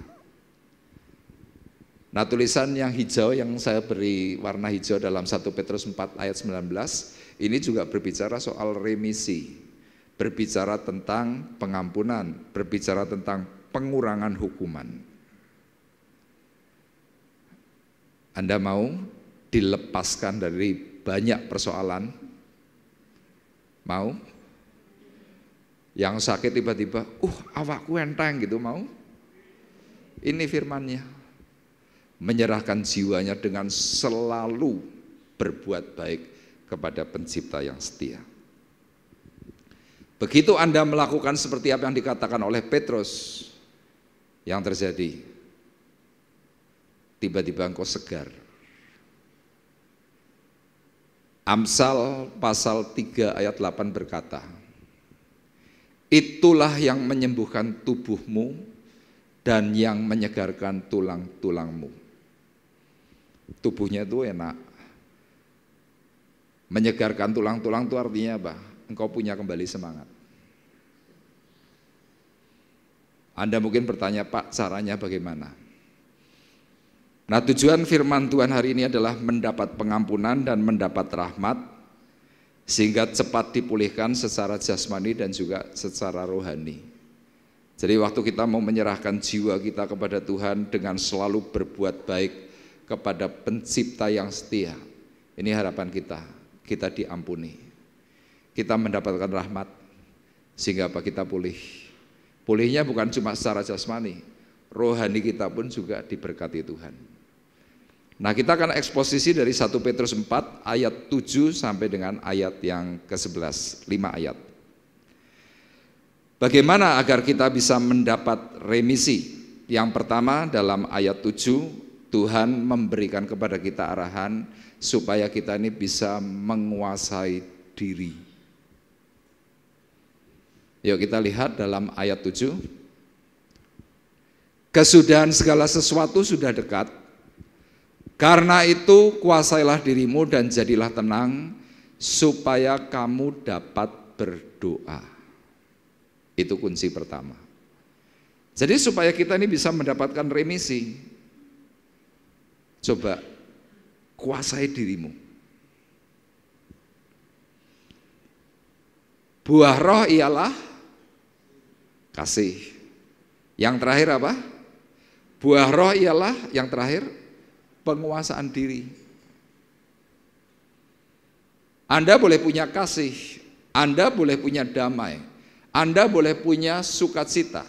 Nah tulisan yang hijau yang saya beri warna hijau dalam 1 Petrus 4 ayat 19 ini juga berbicara soal remisi, berbicara tentang pengampunan, berbicara tentang pengurangan hukuman. Anda mau dilepaskan dari banyak persoalan? Mau? Yang sakit tiba-tiba, awakku enteng gitu, mau? Ini firmannya. Menyerahkan jiwanya dengan selalu berbuat baik kepada Pencipta yang setia. Begitu Anda melakukan seperti apa yang dikatakan oleh Petrus, yang terjadi, tiba-tiba engkau segar. Amsal pasal 3 ayat 8 berkata, itulah yang menyembuhkan tubuhmu dan yang menyegarkan tulang-tulangmu. Tubuhnya itu enak. Menyegarkan tulang-tulang itu artinya apa? Engkau punya kembali semangat. Anda mungkin bertanya, Pak, caranya bagaimana? Nah, tujuan firman Tuhan hari ini adalah mendapat pengampunan dan mendapat rahmat, sehingga cepat dipulihkan secara jasmani dan juga secara rohani. Jadi waktu kita mau menyerahkan jiwa kita kepada Tuhan dengan selalu berbuat baik kepada Pencipta yang setia, ini harapan kita diampuni, kita mendapatkan rahmat, sehingga apa? Kita pulih. Pulihnya bukan cuma secara jasmani, rohani kita pun juga diberkati Tuhan. Nah kita akan eksposisi dari 1 Petrus 4 ayat 7 sampai dengan ayat yang ke-11, 5 ayat. Bagaimana agar kita bisa mendapat remisi? Yang pertama dalam ayat 7, Tuhan memberikan kepada kita arahan supaya kita ini bisa menguasai diri. Yuk kita lihat dalam ayat 7. Kesudahan segala sesuatu sudah dekat. Karena itu kuasailah dirimu dan jadilah tenang supaya kamu dapat berdoa. Itu kunci pertama. Jadi supaya kita ini bisa mendapatkan remisi, Coba kuasai dirimu. Buah roh ialah kasih. Yang terakhir apa? Buah roh ialah yang terakhir penguasaan diri. Anda boleh punya kasih, Anda boleh punya damai, Anda boleh punya sukacita,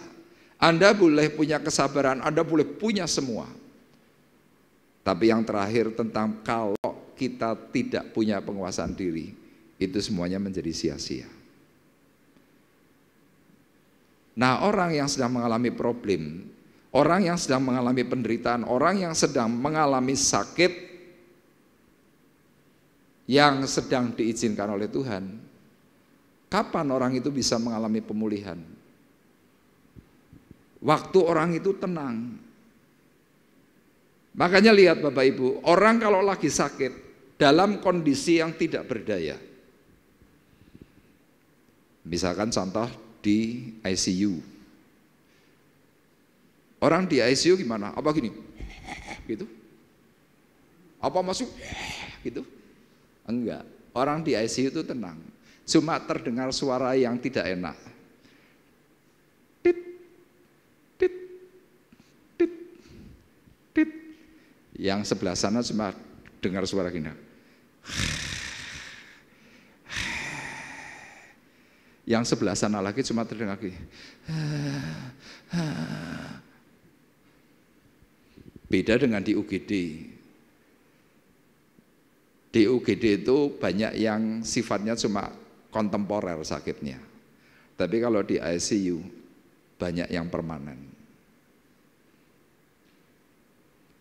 Anda boleh punya kesabaran, Anda boleh punya semua. Tapi yang terakhir tentang kalau kita tidak punya penguasaan diri, itu semuanya menjadi sia-sia. Nah, orang yang sedang mengalami problem, orang yang sedang mengalami penderitaan, orang yang sedang mengalami sakit yang sedang diizinkan oleh Tuhan, kapan orang itu bisa mengalami pemulihan? Waktu orang itu tenang. Makanya lihat Bapak Ibu, orang kalau lagi sakit dalam kondisi yang tidak berdaya, misalkan contoh di ICU, orang di ICU gimana? Apa gini? Gitu? Apa masuk? Gitu? Enggak. Orang di ICU itu tenang. Cuma terdengar suara yang tidak enak. Tit, tit, tit, tit. Yang sebelah sana cuma dengar suara gini. Yang sebelah sana lagi cuma terdengar gini. Beda dengan di UGD. Di UGD itu banyak yang sifatnya cuma kontemporer sakitnya. Tapi kalau di ICU banyak yang permanen.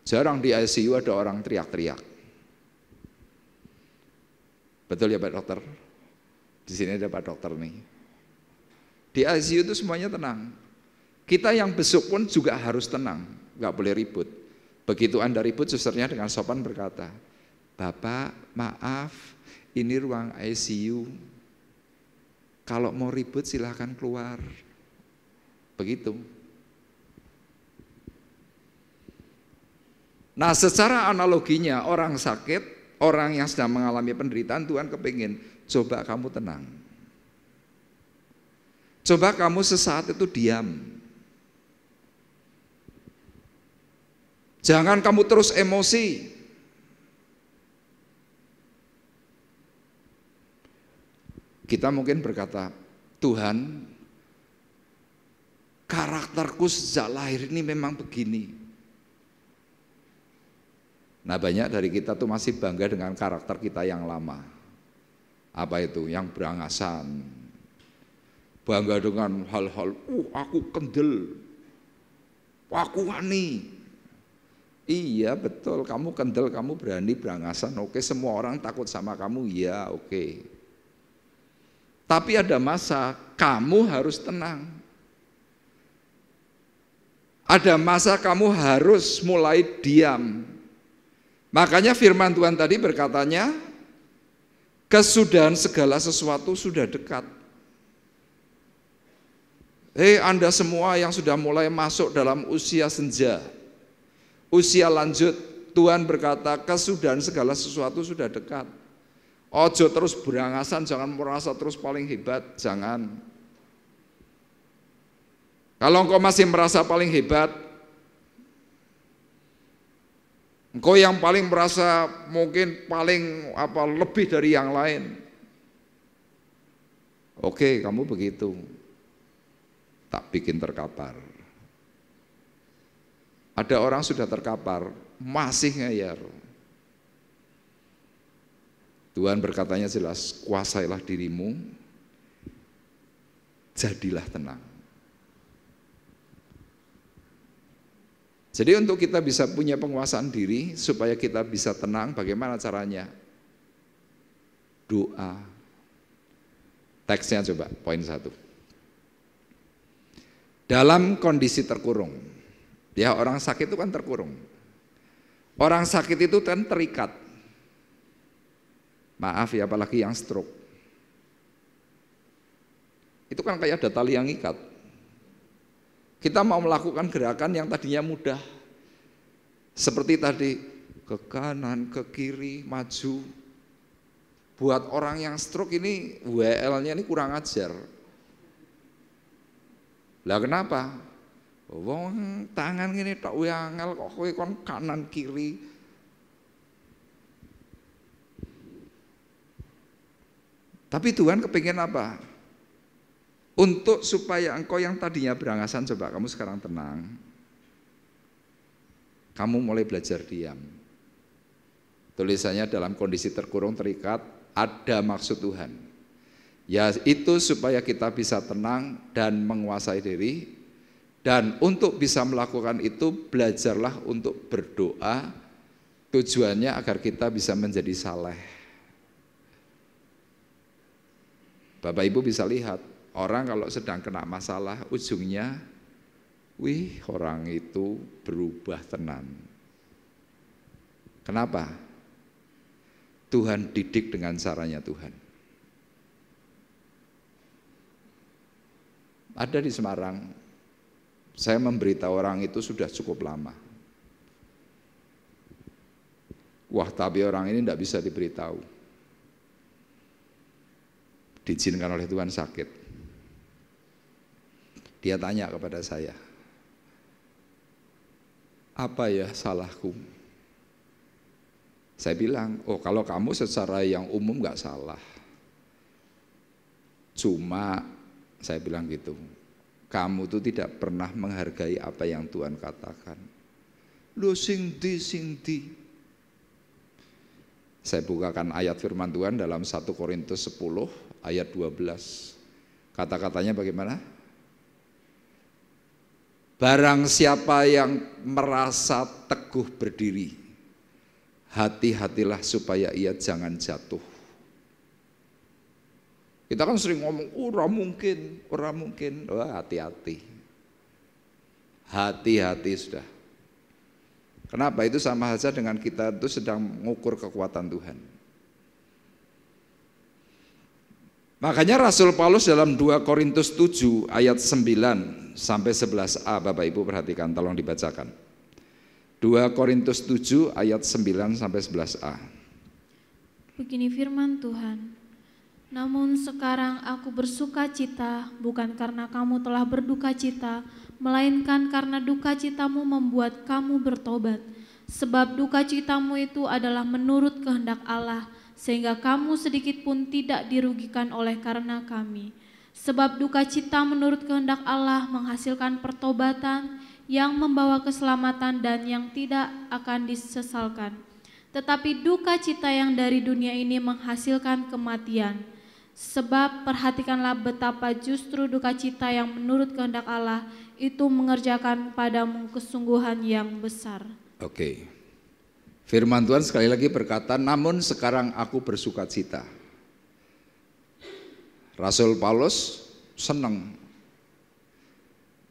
Jarang di ICU ada orang teriak-teriak. Betul ya Pak Dokter? Di sini ada Pak Dokter nih. Di ICU itu semuanya tenang. Kita yang besuk pun juga harus tenang, nggak boleh ribut. Begitu Anda ribut, susternya dengan sopan berkata, Bapak, maaf, ini ruang ICU. Kalau mau ribut silahkan keluar. Begitu. Nah, secara analoginya orang sakit, orang yang sedang mengalami penderitaan, Tuhan kepingin, coba kamu tenang. Coba kamu sesaat itu diam. Jangan kamu terus emosi. Kita mungkin berkata, Tuhan, karakterku sejak lahir ini memang begini. Nah, banyak dari kita tuh masih bangga dengan karakter kita yang lama. Apa itu? Yang berangasan. Bangga dengan hal-hal, aku kendel, aku wani. Iya betul, kamu kendel, kamu berani berangasan, oke, semua orang takut sama kamu, ya oke. Tapi ada masa kamu harus tenang. Ada masa kamu harus mulai diam. Makanya firman Tuhan tadi berkatanya, kesudahan segala sesuatu sudah dekat. Anda semua yang sudah mulai masuk dalam usia senja, usia lanjut, Tuhan berkata kesudahan segala sesuatu sudah dekat. Ojo terus berangasan, jangan merasa terus paling hebat, jangan. Kalau engkau masih merasa paling hebat, engkau yang paling merasa mungkin paling lebih dari yang lain. Oke, kamu begitu. Tak bikin terkapar. Ada orang sudah terkapar, masih ngeyel. Tuhan berkatanya jelas, kuasailah dirimu, jadilah tenang. Jadi untuk kita bisa punya penguasaan diri, supaya kita bisa tenang, bagaimana caranya? Doa. Teksnya coba, poin 1. Dalam kondisi terkurung, ya orang sakit itu kan terkurung. Orang sakit itu kan terikat. Maaf ya, apalagi yang stroke. Itu kan kayak ada tali yang ikat. Kita mau melakukan gerakan yang tadinya mudah. Seperti tadi, ke kanan, ke kiri, maju. Buat orang yang stroke ini WL-nya ini kurang ajar. Lah kenapa? Wong tangan gini tok angel kok kowe kon kanan kiri. Tapi Tuhan kepingin apa? Untuk supaya engkau yang tadinya berangasan, coba kamu sekarang tenang. Kamu mulai belajar diam. Tulisannya dalam kondisi terkurung terikat, ada maksud Tuhan. Ya itu supaya kita bisa tenang dan menguasai diri. Dan untuk bisa melakukan itu belajarlah untuk berdoa. Tujuannya agar kita bisa menjadi saleh. Bapak Ibu bisa lihat, orang kalau sedang kena masalah ujungnya, wih orang itu berubah tenan. Kenapa? Tuhan didik dengan caranya Tuhan. Ada di Semarang, saya memberitahu orang itu sudah cukup lama. Wah, tapi orang ini tidak bisa diberitahu. Diizinkan oleh Tuhan sakit. Dia tanya kepada saya, apa ya salahku? Saya bilang, oh kalau kamu secara yang umum gak salah. Cuma saya bilang gitu, kamu tuh tidak pernah menghargai apa yang Tuhan katakan. Lu sing di. Saya bukakan ayat firman Tuhan dalam 1 Korintus 10 ayat 12. Kata-katanya bagaimana? Barang siapa yang merasa teguh berdiri, hati-hatilah supaya ia jangan jatuh. Kita kan sering ngomong, ora mungkin. Wah, hati-hati. Hati-hati sudah. Kenapa? Itu sama saja dengan kita itu sedang mengukur kekuatan Tuhan. Makanya Rasul Paulus dalam 2 Korintus 7 ayat 9 sampai 11a, Bapak Ibu perhatikan, tolong dibacakan. 2 Korintus 7 ayat 9 sampai 11a. Begini firman Tuhan. Namun sekarang aku bersuka cita, bukan karena kamu telah berduka cita, melainkan karena duka citamu membuat kamu bertobat. Sebab duka citamu itu adalah menurut kehendak Allah, sehingga kamu sedikit pun tidak dirugikan oleh karena kami. Sebab duka cita menurut kehendak Allah menghasilkan pertobatan yang membawa keselamatan dan yang tidak akan disesalkan. Tetapi duka cita yang dari dunia ini menghasilkan kematian. Sebab perhatikanlah betapa justru duka cita yang menurut kehendak Allah itu mengerjakan padamu kesungguhan yang besar. Oke. Firman Tuhan sekali lagi berkata, namun sekarang aku bersuka cita. Rasul Paulus senang.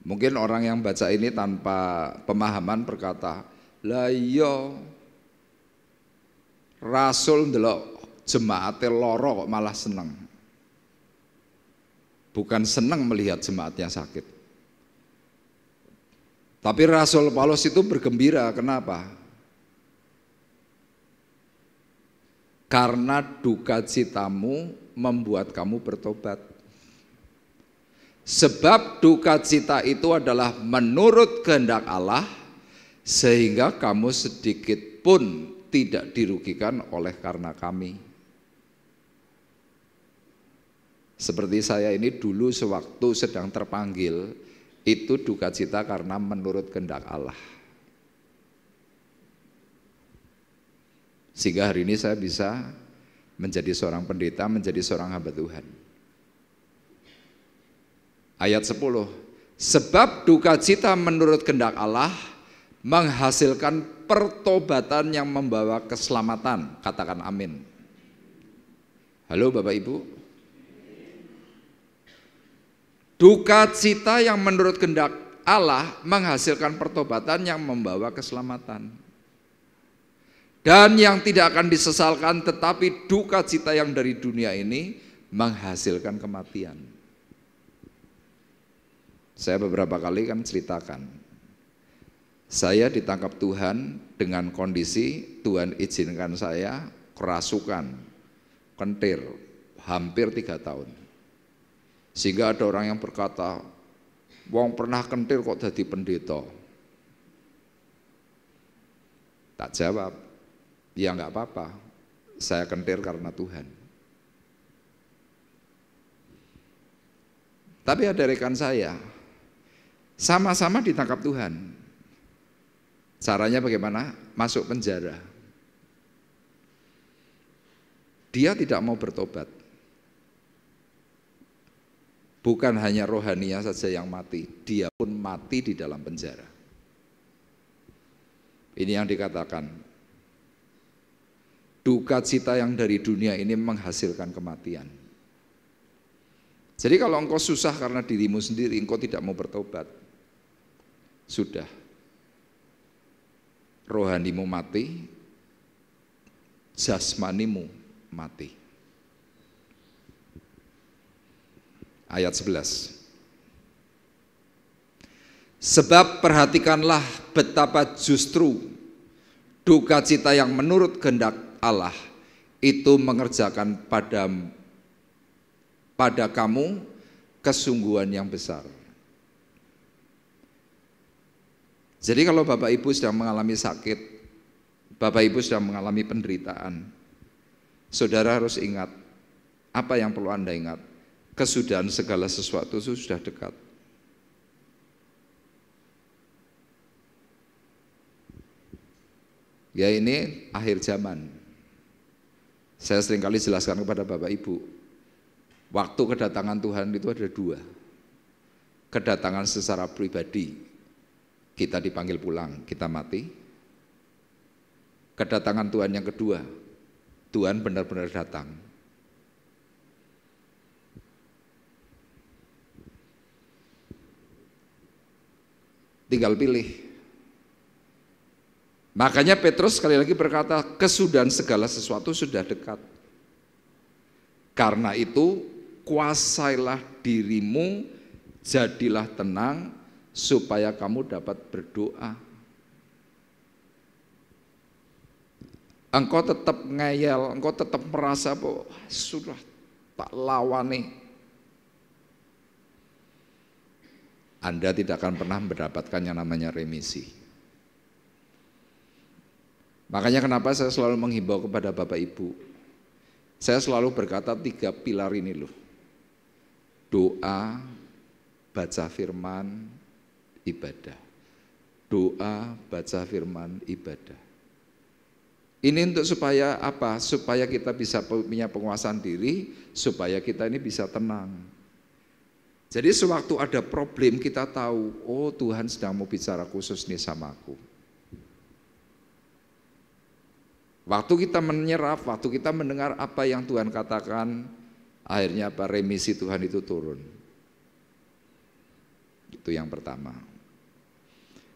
Mungkin orang yang baca ini tanpa pemahaman berkata, lah iya Rasul ndelok jemaate loro kok malah senang. Bukan senang melihat jemaatnya sakit. Tapi Rasul Paulus itu bergembira, kenapa? Karena duka citamu membuat kamu bertobat. Sebab duka cita itu adalah menurut kehendak Allah, sehingga kamu sedikit pun tidak dirugikan oleh karena kami. Seperti saya ini dulu sewaktu sedang terpanggil, itu duka cita karena menurut kehendak Allah. Sehingga hari ini saya bisa menjadi seorang pendeta, menjadi seorang hamba Tuhan. Ayat 10, sebab duka cita menurut kehendak Allah menghasilkan pertobatan yang membawa keselamatan. Katakan amin. Halo Bapak Ibu. Duka cita yang menurut kehendak Allah menghasilkan pertobatan yang membawa keselamatan. Dan yang tidak akan disesalkan, tetapi duka cita yang dari dunia ini menghasilkan kematian. Saya beberapa kali kan ceritakan, Saya ditangkap Tuhan dengan kondisi Tuhan izinkan saya kerasukan, kentir, hampir 3 tahun. Sehingga ada orang yang berkata, wong pernah kentir kok jadi pendeta. Tak jawab, ya enggak apa-apa, saya kentir karena Tuhan. Tapi ada rekan saya, sama-sama ditangkap Tuhan. Caranya bagaimana? Masuk penjara. Dia tidak mau bertobat. Bukan hanya rohaninya saja yang mati, dia pun mati di dalam penjara. Ini yang dikatakan, duka cita yang dari dunia ini menghasilkan kematian. Jadi kalau engkau susah karena dirimu sendiri, engkau tidak mau bertobat, sudah. Rohanimu mati, jasmanimu mati. Ayat 11. Sebab perhatikanlah betapa justru duka cita yang menurut kehendak Allah itu mengerjakan pada kamu kesungguhan yang besar. Jadi kalau Bapak Ibu sedang mengalami sakit, Bapak Ibu sedang mengalami penderitaan, saudara harus ingat, apa yang perlu Anda ingat? Kesudahan segala sesuatu itu sudah dekat. Ya ini akhir zaman. Saya seringkali jelaskan kepada Bapak Ibu, waktu kedatangan Tuhan itu ada 2. Kedatangan secara pribadi, kita dipanggil pulang, kita mati. Kedatangan Tuhan yang kedua, Tuhan benar-benar datang. Tinggal pilih. Makanya Petrus sekali lagi berkata, kesudahan segala sesuatu sudah dekat. Karena itu, kuasailah dirimu, jadilah tenang, supaya kamu dapat berdoa. Engkau tetap ngeyel, engkau tetap merasa bahwa sudah tak lawan nih. Anda tidak akan pernah mendapatkan yang namanya remisi. Makanya kenapa saya selalu menghimbau kepada Bapak Ibu, saya selalu berkata 3 pilar ini loh. Doa, baca firman, ibadah. Doa, baca firman, ibadah. Ini untuk supaya apa? Supaya kita bisa punya penguasaan diri, supaya kita ini bisa tenang. Jadi sewaktu ada problem kita tahu, oh Tuhan sedang mau bicara khusus nih sama aku. Waktu kita menyerap, waktu kita mendengar apa yang Tuhan katakan, akhirnya apa? Remisi Tuhan itu turun. Itu yang pertama.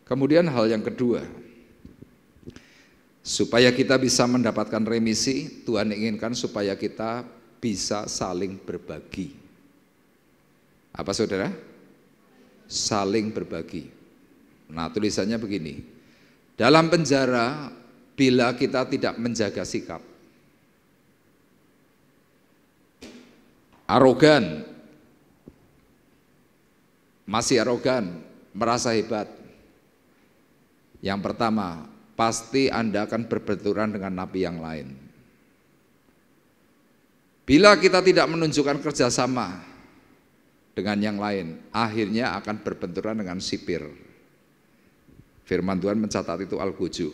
Kemudian hal yang kedua, supaya kita bisa mendapatkan remisi, Tuhan inginkan supaya kita bisa saling berbagi. Apa saudara? Saling berbagi. Nah tulisannya begini, dalam penjara bila kita tidak menjaga sikap, arogan, masih arogan, merasa hebat. Yang pertama, pasti Anda akan berbenturan dengan napi yang lain. Bila kita tidak menunjukkan kerjasama dengan yang lain, akhirnya akan berbenturan dengan sipir. Firman Tuhan mencatat itu Al-Guju.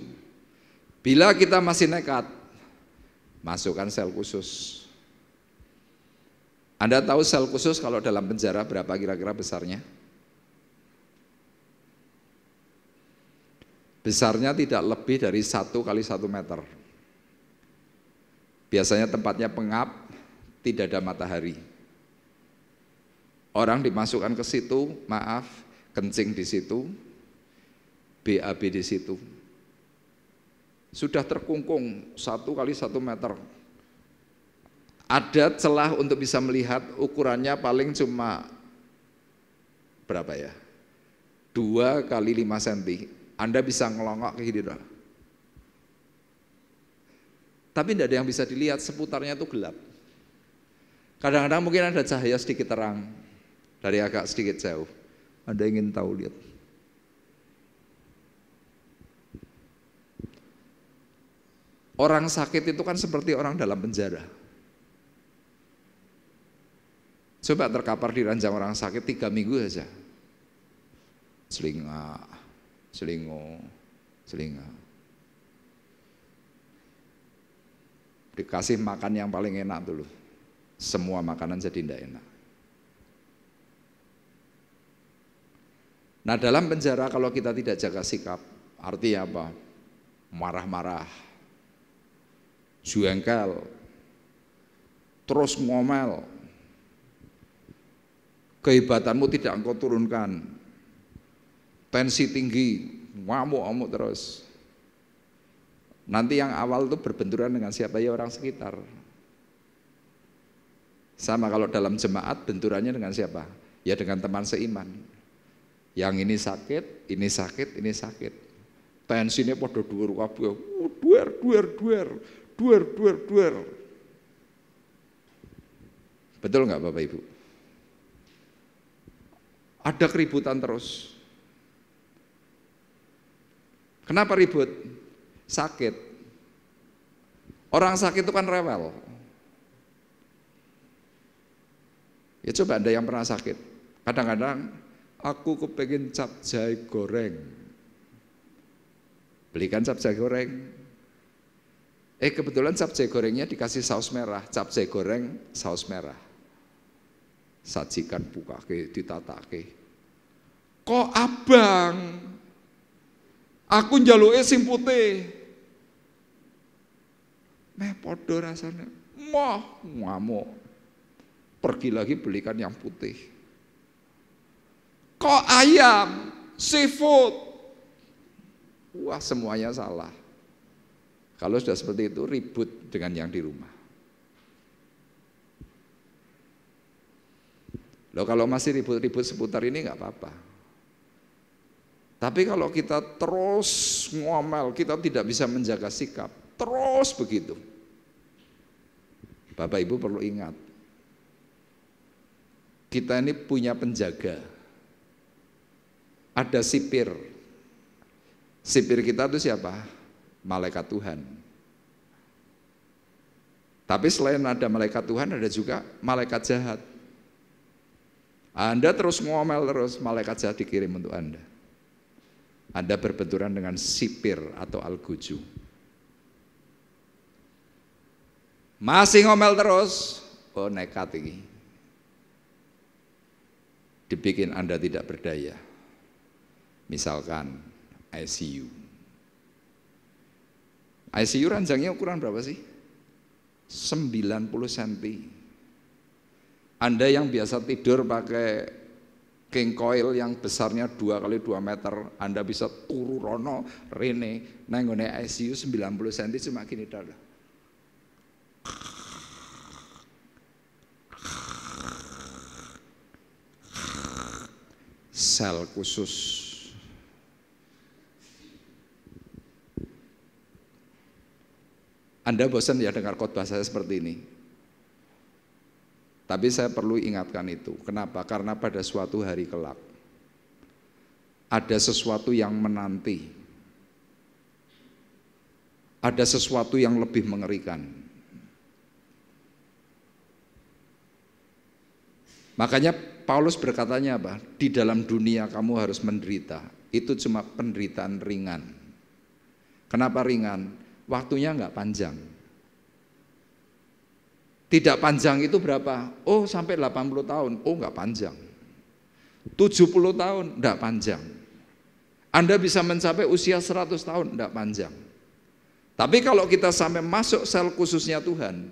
Bila kita masih nekat, masukkan sel khusus. Anda tahu sel khusus kalau dalam penjara berapa kira-kira besarnya? Besarnya tidak lebih dari 1 kali 1 meter. Biasanya tempatnya pengap, tidak ada matahari. Orang dimasukkan ke situ, maaf, kencing di situ, BAB di situ. Sudah terkungkung 1 kali 1 meter. Ada celah untuk bisa melihat, ukurannya paling cuma berapa ya? 2 kali 5 cm. Anda bisa ngelongok kayak gitu. Tapi tidak ada yang bisa dilihat, seputarnya itu gelap. Kadang-kadang mungkin ada cahaya sedikit terang dari agak sedikit jauh. Anda ingin tahu, lihat. Orang sakit itu kan seperti orang dalam penjara. Coba terkapar di ranjang orang sakit 3 minggu saja. Selingah, selingah. Dikasih makan yang paling enak dulu. Semua makanan jadi tidak enak. Nah, dalam penjara kalau kita tidak jaga sikap, artinya apa? Marah-marah, jengkel, terus ngomel, kehebatanmu tidak engkau turunkan, tensi tinggi, ngamuk-ngamuk terus. Nanti yang awal itu berbenturan dengan siapa? Ya orang sekitar. Sama kalau dalam jemaat benturannya dengan siapa? Ya dengan teman seiman. Yang ini sakit, ini sakit, ini sakit. Tensinya pada dhuwur kabeh. Duer. Betul nggak Bapak Ibu? Ada keributan terus. Kenapa ribut? Sakit. Orang sakit itu kan rewel. Ya coba Anda yang pernah sakit. Kadang-kadang aku kepengen capcay goreng. Belikan capcay goreng. Kebetulan capcay gorengnya dikasih saus merah. Capcay goreng saus merah. Sajikan bukake, ditatake. Kok abang? Aku njaluke sing putih. Meh podo rasanya. Moh, ngamuk. Pergi lagi belikan yang putih. Kok ayam, seafood. Wah, semuanya salah. Kalau sudah seperti itu ribut dengan yang di rumah. Loh, kalau masih ribut-ribut seputar ini nggak apa-apa. Tapi kalau kita terus ngomel, kita tidak bisa menjaga sikap, terus begitu. Bapak Ibu perlu ingat, kita ini punya penjaga. Ada sipir. Sipir kita itu siapa? Malaikat Tuhan. Tapi selain ada malaikat Tuhan, ada juga malaikat jahat. Anda terus ngomel terus, malaikat jahat dikirim untuk Anda. Anda berbenturan dengan sipir atau al-guju. Masih ngomel terus, oh nekat ini. Dibikin Anda tidak berdaya. Misalkan ICU. ICU ranjangnya ukuran berapa sih? 90 cm. Anda yang biasa tidur pakai king coil yang besarnya 2 x 2 meter, Anda bisa turu rono rene nanggone ICU 90 cm cuma gini dah. Sel khusus. Anda bosan ya dengar khotbah saya seperti ini. Tapi saya perlu ingatkan itu. Kenapa? Karena pada suatu hari kelak ada sesuatu yang menanti. Ada sesuatu yang lebih mengerikan. Makanya Paulus berkatanya apa? Di dalam dunia kamu harus menderita. Itu cuma penderitaan ringan. Kenapa ringan? Waktunya enggak panjang. Tidak panjang itu berapa? Oh sampai 80 tahun. Oh enggak panjang. 70 tahun enggak panjang. Anda bisa mencapai usia 100 tahun enggak panjang. Tapi kalau kita sampai masuk sel khususnya Tuhan,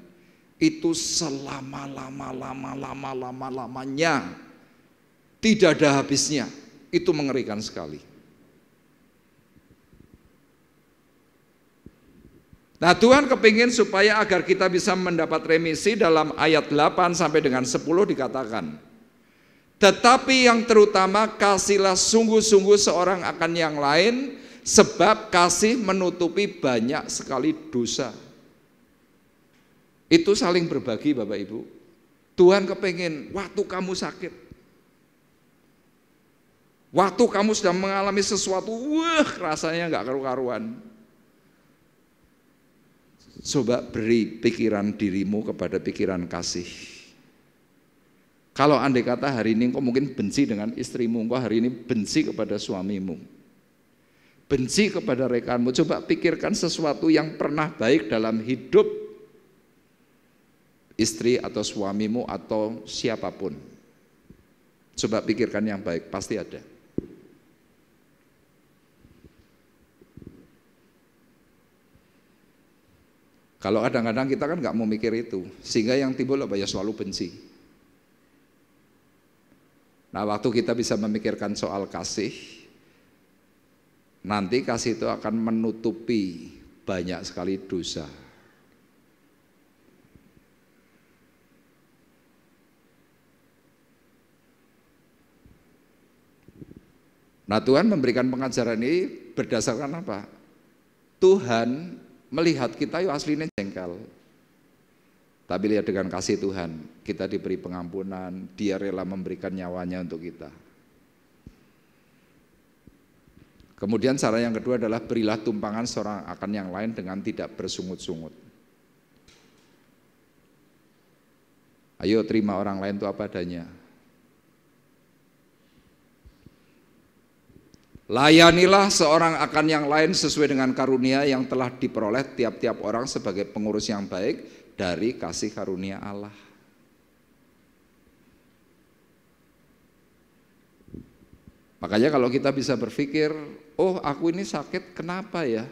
itu selama-lamanya tidak ada habisnya. Itu mengerikan sekali. Nah, Tuhan kepingin supaya agar kita bisa mendapat remisi. Dalam ayat 8 sampai dengan 10 dikatakan, tetapi yang terutama kasihlah sungguh-sungguh seorang akan yang lain, Sebab kasih menutupi banyak sekali dosa. Itu saling berbagi Bapak Ibu. Tuhan kepengen waktu kamu sakit, waktu kamu sedang mengalami sesuatu, wah rasanya nggak karu-karuan. Coba beri pikiran dirimu kepada pikiran kasih. Kalau andai kata hari ini engkau mungkin benci dengan istrimu, engkau hari ini benci kepada suamimu, benci kepada rekanmu, coba pikirkan sesuatu yang pernah baik dalam hidup istri atau suamimu atau siapapun. Coba pikirkan yang baik, pasti ada. Kalau kadang-kadang kita kan nggak mau mikir itu, sehingga yang timbul apa ya selalu benci. Nah, waktu kita bisa memikirkan soal kasih, nanti kasih itu akan menutupi banyak sekali dosa. Nah, Tuhan memberikan pengajaran ini berdasarkan apa? Tuhan melihat kita yuk aslinya jengkel, tapi lihat dengan kasih Tuhan, kita diberi pengampunan, Dia rela memberikan nyawanya untuk kita. Kemudian cara yang kedua adalah berilah tumpangan seorang akan yang lain dengan tidak bersungut-sungut. Ayo terima orang lain itu apa adanya. Layanilah seorang akan yang lain sesuai dengan karunia yang telah diperoleh tiap-tiap orang sebagai pengurus yang baik dari kasih karunia Allah. Makanya kalau kita bisa berpikir, oh aku ini sakit kenapa ya?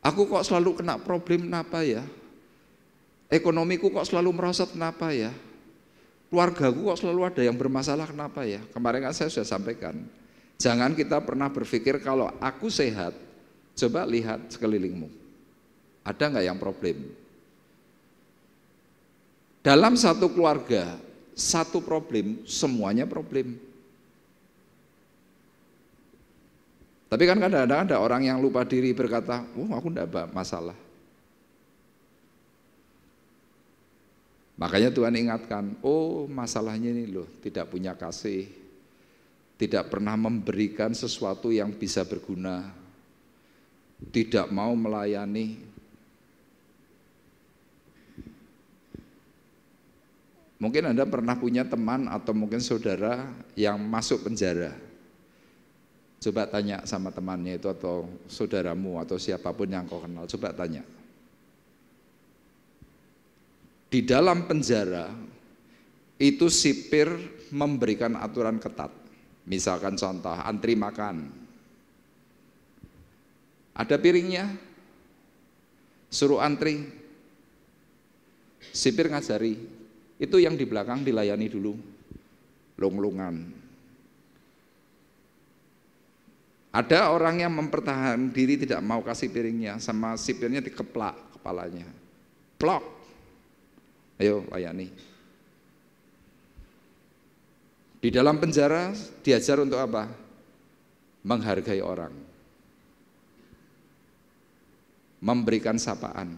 Aku kok selalu kena problem kenapa ya? Ekonomiku kok selalu merosot kenapa ya? Keluargaku kok selalu ada yang bermasalah kenapa ya? Kemarin kan saya sudah sampaikan, jangan kita pernah berpikir kalau aku sehat. Coba lihat sekelilingmu, ada nggak yang problem? Dalam satu keluarga, satu problem, semuanya problem. Tapi kan kadang-kadang ada orang yang lupa diri berkata, oh aku enggak masalah. Makanya Tuhan ingatkan, oh masalahnya ini loh, tidak punya kasih, tidak pernah memberikan sesuatu yang bisa berguna, tidak mau melayani. Mungkin Anda pernah punya teman atau mungkin saudara yang masuk penjara. Coba tanya sama temannya itu atau saudaramu atau siapapun yang kau kenal, coba tanya. Di dalam penjara itu sipir memberikan aturan ketat. Misalkan contoh, antri makan. Ada piringnya, suruh antri. Sipir ngajari, itu yang di belakang dilayani dulu, lung-lungan. Ada orang yang mempertahankan diri tidak mau kasih piringnya, sama sipirnya dikeplak kepalanya. Plok. Ayo layani. Di dalam penjara diajar untuk apa? Menghargai orang, memberikan sapaan.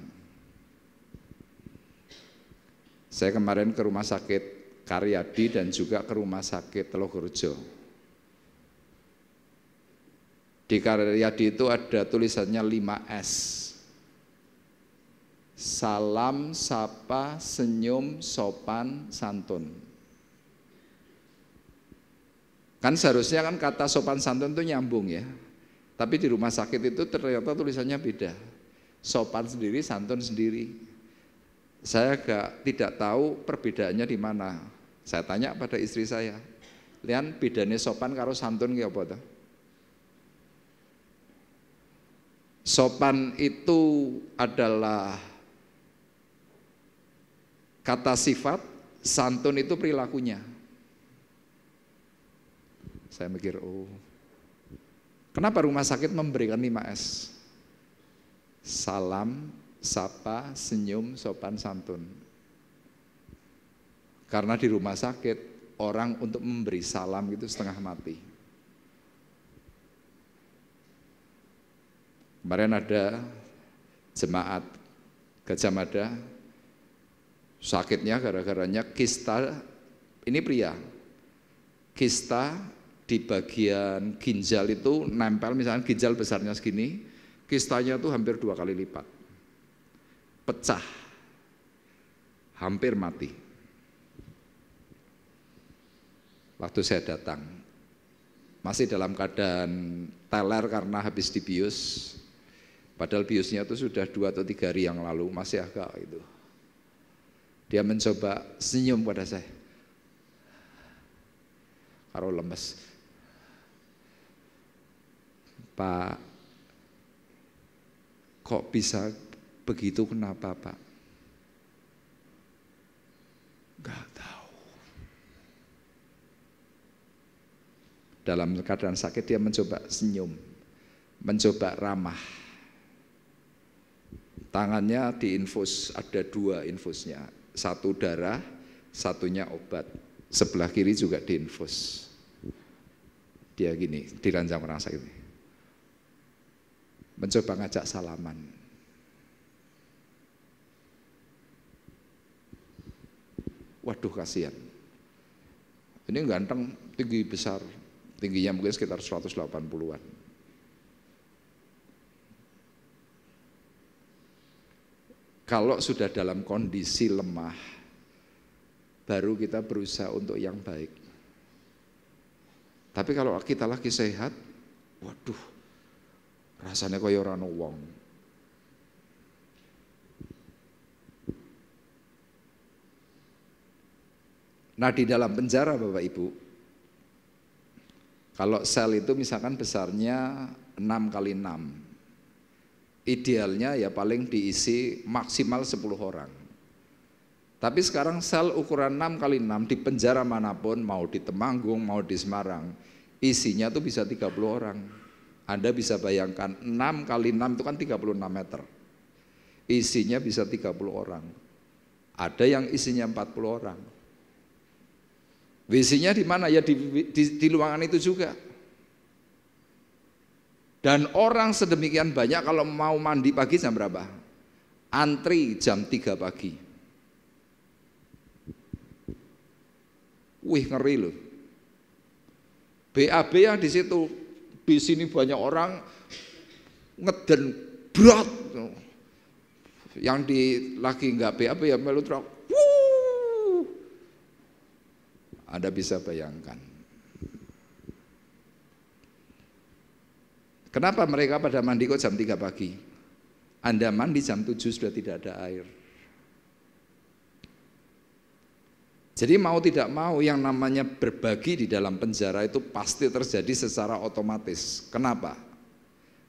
Saya kemarin ke rumah sakit Karyadi dan juga ke rumah sakit Telogorejo. Di Karyadi itu ada tulisannya 5S. Salam, sapa, senyum, sopan, santun. Kan seharusnya kan kata sopan santun itu nyambung ya. Tapi di rumah sakit itu ternyata tulisannya beda. Sopan sendiri, santun sendiri. Saya tidak tahu perbedaannya di mana. Saya tanya pada istri saya, lian bedanya sopan karo santun ki apa toh? Sopan itu adalah kata sifat, santun itu perilakunya. Saya mikir, oh, kenapa rumah sakit memberikan 5S? Salam, sapa, senyum, sopan, santun. Karena di rumah sakit, orang untuk memberi salam itu setengah mati. Kemarin ada jemaat Gajah Mada, sakitnya gara-garanya kista, ini pria, kista di bagian ginjal itu nempel, misalnya ginjal besarnya segini, kistanya itu hampir 2 kali lipat, pecah, hampir mati. Waktu saya datang, masih dalam keadaan teler karena habis dibius, padahal biusnya itu sudah 2 atau 3 hari yang lalu, masih agak itu. Dia mencoba senyum pada saya, karo lemes. Pak, kok bisa begitu, kenapa Pak? Gak tahu. Dalam keadaan sakit dia mencoba senyum, mencoba ramah. Tangannya diinfus, ada 2 infusnya, satu darah, satunya obat. Sebelah kiri juga diinfus. Dia gini, diranjang orang sakit, mencoba ngajak salaman. Waduh, kasihan. Ini ganteng, tinggi besar, tingginya mungkin sekitar 180-an. Kalau sudah dalam kondisi lemah, baru kita berusaha untuk yang baik. Tapi kalau kita lagi sehat, waduh, rasanya kaya ora ono wong. Nah, di dalam penjara Bapak Ibu, kalau sel itu misalkan besarnya 6x6, idealnya ya paling diisi maksimal 10 orang. Tapi sekarang sel ukuran 6x6 di penjara manapun, mau di Temanggung, mau di Semarang, isinya tuh bisa 30 orang. Anda bisa bayangkan 6x6 itu kan 36 meter. Isinya bisa 30 orang. Ada yang isinya 40 orang. WC-nya di mana? Ya di ruangan itu juga. Dan orang sedemikian banyak, kalau mau mandi pagi jam berapa? Antri jam 3 pagi. Wih, ngeri loh. BAB yang di situ, di sini banyak orang ngeden berat. Yang lagi enggak BAB ya melu truk. Anda bisa bayangkan. Kenapa mereka pada mandi kok jam 3 pagi? Anda mandi jam 7 sudah tidak ada air. Jadi mau tidak mau yang namanya berbagi di dalam penjara itu pasti terjadi secara otomatis. Kenapa?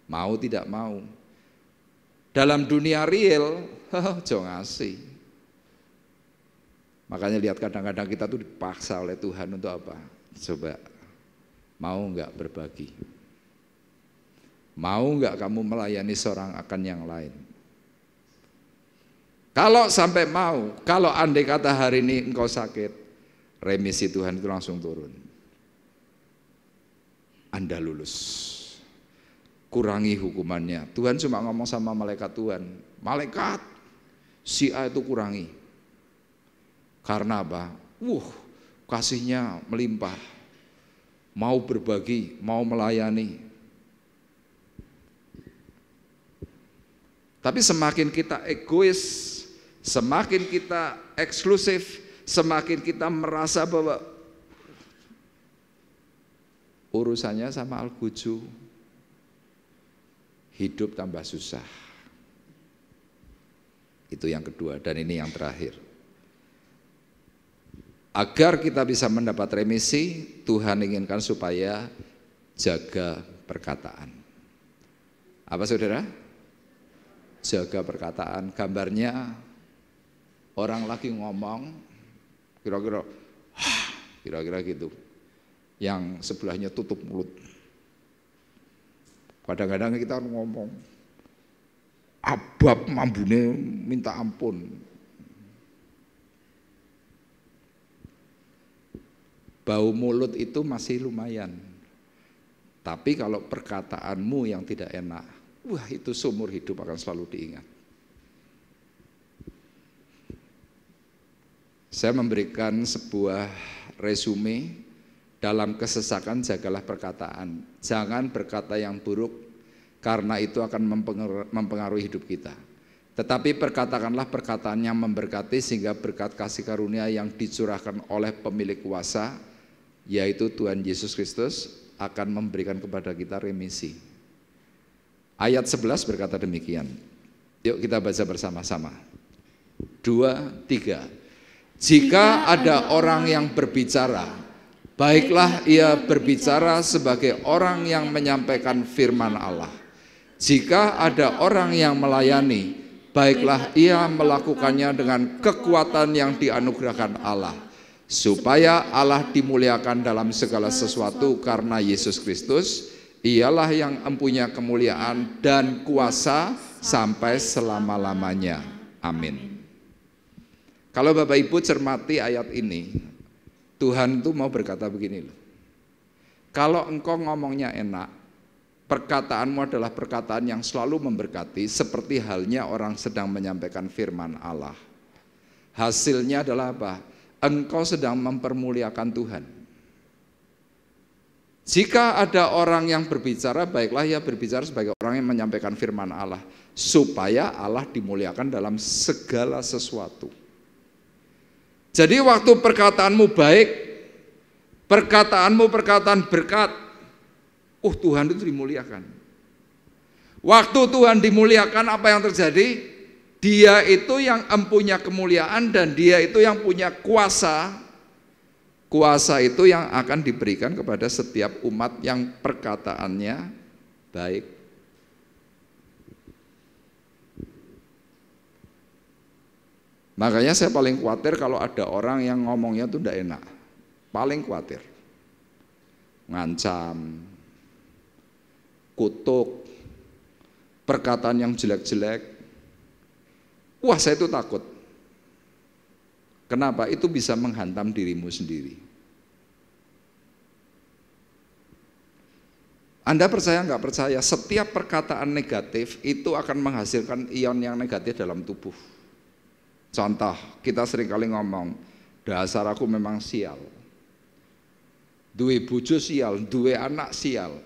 Mau tidak mau. Dalam dunia real, jangan ngasih. Makanya lihat kadang-kadang kita tuh dipaksa oleh Tuhan untuk apa? Coba, mau enggak berbagi? Mau enggak kamu melayani seorang akan yang lain? Kalau sampai mau, kalau andai kata hari ini engkau sakit, remisi Tuhan itu langsung turun. Anda lulus. Kurangi hukumannya. Tuhan cuma ngomong sama malaikat Tuhan, malaikat, si A itu kurangi. Karena apa? Kasihnya melimpah, mau berbagi, mau melayani. Tapi semakin kita egois, semakin kita eksklusif, semakin kita merasa bahwa urusannya sama Al-Guju, hidup tambah susah. Itu yang kedua, dan ini yang terakhir. Agar kita bisa mendapat remisi, Tuhan inginkan supaya jaga perkataan. Apa saudara? Jaga perkataan. Gambarnya orang lagi ngomong, kira-kira gitu. Yang sebelahnya tutup mulut. Kadang-kadang kita ngomong, abab mambune minta ampun. Bau mulut itu masih lumayan. Tapi kalau perkataanmu yang tidak enak, wah itu seumur hidup akan selalu diingat. Saya memberikan sebuah resume, dalam kesesakan jagalah perkataan. Jangan berkata yang buruk, karena itu akan mempengaruhi hidup kita. Tetapi perkatakanlah perkataan yang memberkati, sehingga berkat kasih karunia yang dicurahkan oleh pemilik kuasa, yaitu Tuhan Yesus Kristus, akan memberikan kepada kita remisi. Ayat 11 berkata demikian. Yuk kita baca bersama-sama. 2, 3. Jika ada orang yang berbicara, baiklah ia berbicara sebagai orang yang menyampaikan firman Allah. Jika ada orang yang melayani, baiklah ia melakukannya dengan kekuatan yang dianugerahkan Allah, supaya Allah dimuliakan dalam segala sesuatu, karena Yesus Kristus ialah yang mempunyai kemuliaan dan kuasa sampai selama-lamanya. Amin. Kalau Bapak Ibu cermati ayat ini, Tuhan itu mau berkata begini loh. Kalau engkau ngomongnya enak, perkataanmu adalah perkataan yang selalu memberkati, seperti halnya orang sedang menyampaikan firman Allah. Hasilnya adalah apa? Engkau sedang mempermuliakan Tuhan. Jika ada orang yang berbicara, baiklah ia berbicara sebagai orang yang menyampaikan firman Allah, supaya Allah dimuliakan dalam segala sesuatu. Jadi waktu perkataanmu baik, perkataanmu perkataan berkat, Tuhan itu dimuliakan. Waktu Tuhan dimuliakan, apa yang terjadi? Dia itu yang mempunyai kemuliaan dan dia itu yang punya kuasa. Kuasa itu yang akan diberikan kepada setiap umat yang perkataannya baik. Makanya saya paling khawatir kalau ada orang yang ngomongnya tuh tidak enak. Paling khawatir. Ngancam, kutuk, perkataan yang jelek-jelek. Wah, saya itu takut. Kenapa? Itu bisa menghantam dirimu sendiri. Anda percaya nggak percaya, setiap perkataan negatif itu akan menghasilkan ion yang negatif dalam tubuh. Contoh, kita seringkali ngomong, dasar aku memang sial. Duwe bojo sial, duwe anak sial,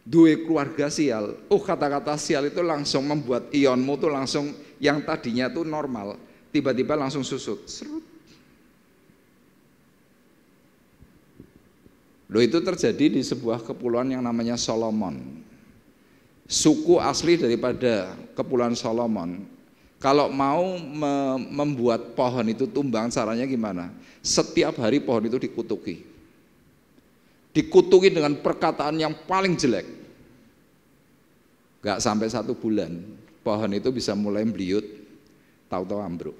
duwe keluarga sial. Kata-kata sial itu langsung membuat ionmu tuh langsung yang tadinya tuh normal, tiba-tiba langsung susut. Serut. Loh, itu terjadi di sebuah kepulauan yang namanya Solomon. Suku asli daripada kepulauan Solomon. Kalau mau membuat pohon itu tumbang, caranya gimana? Setiap hari pohon itu dikutuki. Dikutuki dengan perkataan yang paling jelek. Gak sampai 1 bulan, pohon itu bisa mulai meliut, tahu-tahu ambruk.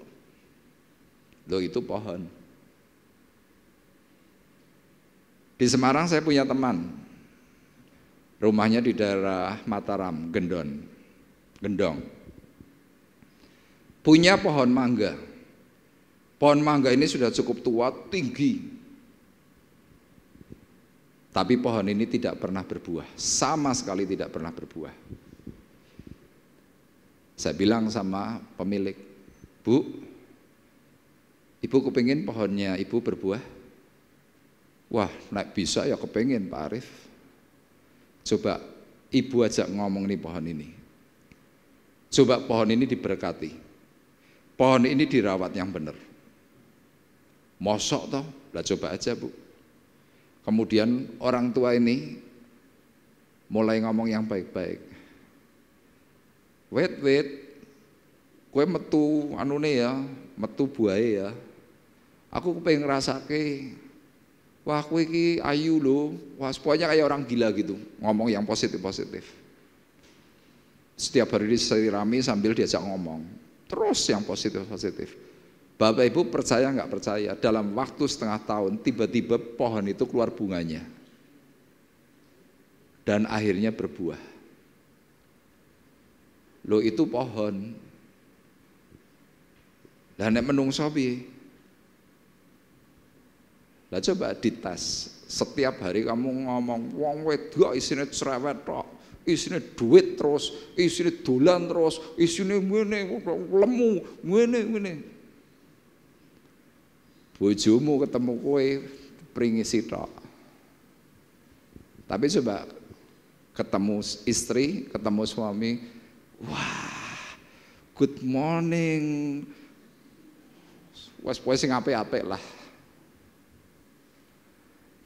Loh, itu pohon. Di Semarang saya punya teman. Rumahnya di daerah Mataram, Gendong. Punya pohon mangga. Pohon mangga ini sudah cukup tua, tinggi. Tapi pohon ini tidak pernah berbuah, sama sekali tidak pernah berbuah. Saya bilang sama pemilik, Bu, Ibu kepingin pohonnya Ibu berbuah? Wah, nek bisa ya kepingin Pak Arif. Coba Ibu ajak ngomong nih pohon ini. Coba pohon ini diberkati. Pohon ini dirawat yang benar. Mosok toh? Lah coba aja Bu. Kemudian orang tua ini mulai ngomong yang baik-baik. Wait, kowe metu anune ya, metu buahe ya. Aku kepengen ngrasake, wah kowe iki ayu lho, wah pokoknya kayak orang gila gitu, ngomong yang positif-positif. Setiap hari disirami sambil diajak ngomong. Terus yang positif-positif. Bapak Ibu percaya nggak percaya, dalam waktu setengah tahun tiba-tiba pohon itu keluar bunganya. Dan akhirnya berbuah. Loh, itu pohon. Lah nek menungso piye? Lah coba dites. Setiap hari kamu ngomong wong wedok isine cerewet tok, isine duit terus, isine dolan terus, isine ngene lemu, ngene. Bojomu ketemu kowe pringisi tok. Tapi coba ketemu istri, ketemu suami, wah, good morning. Wes sing apik-apik lah.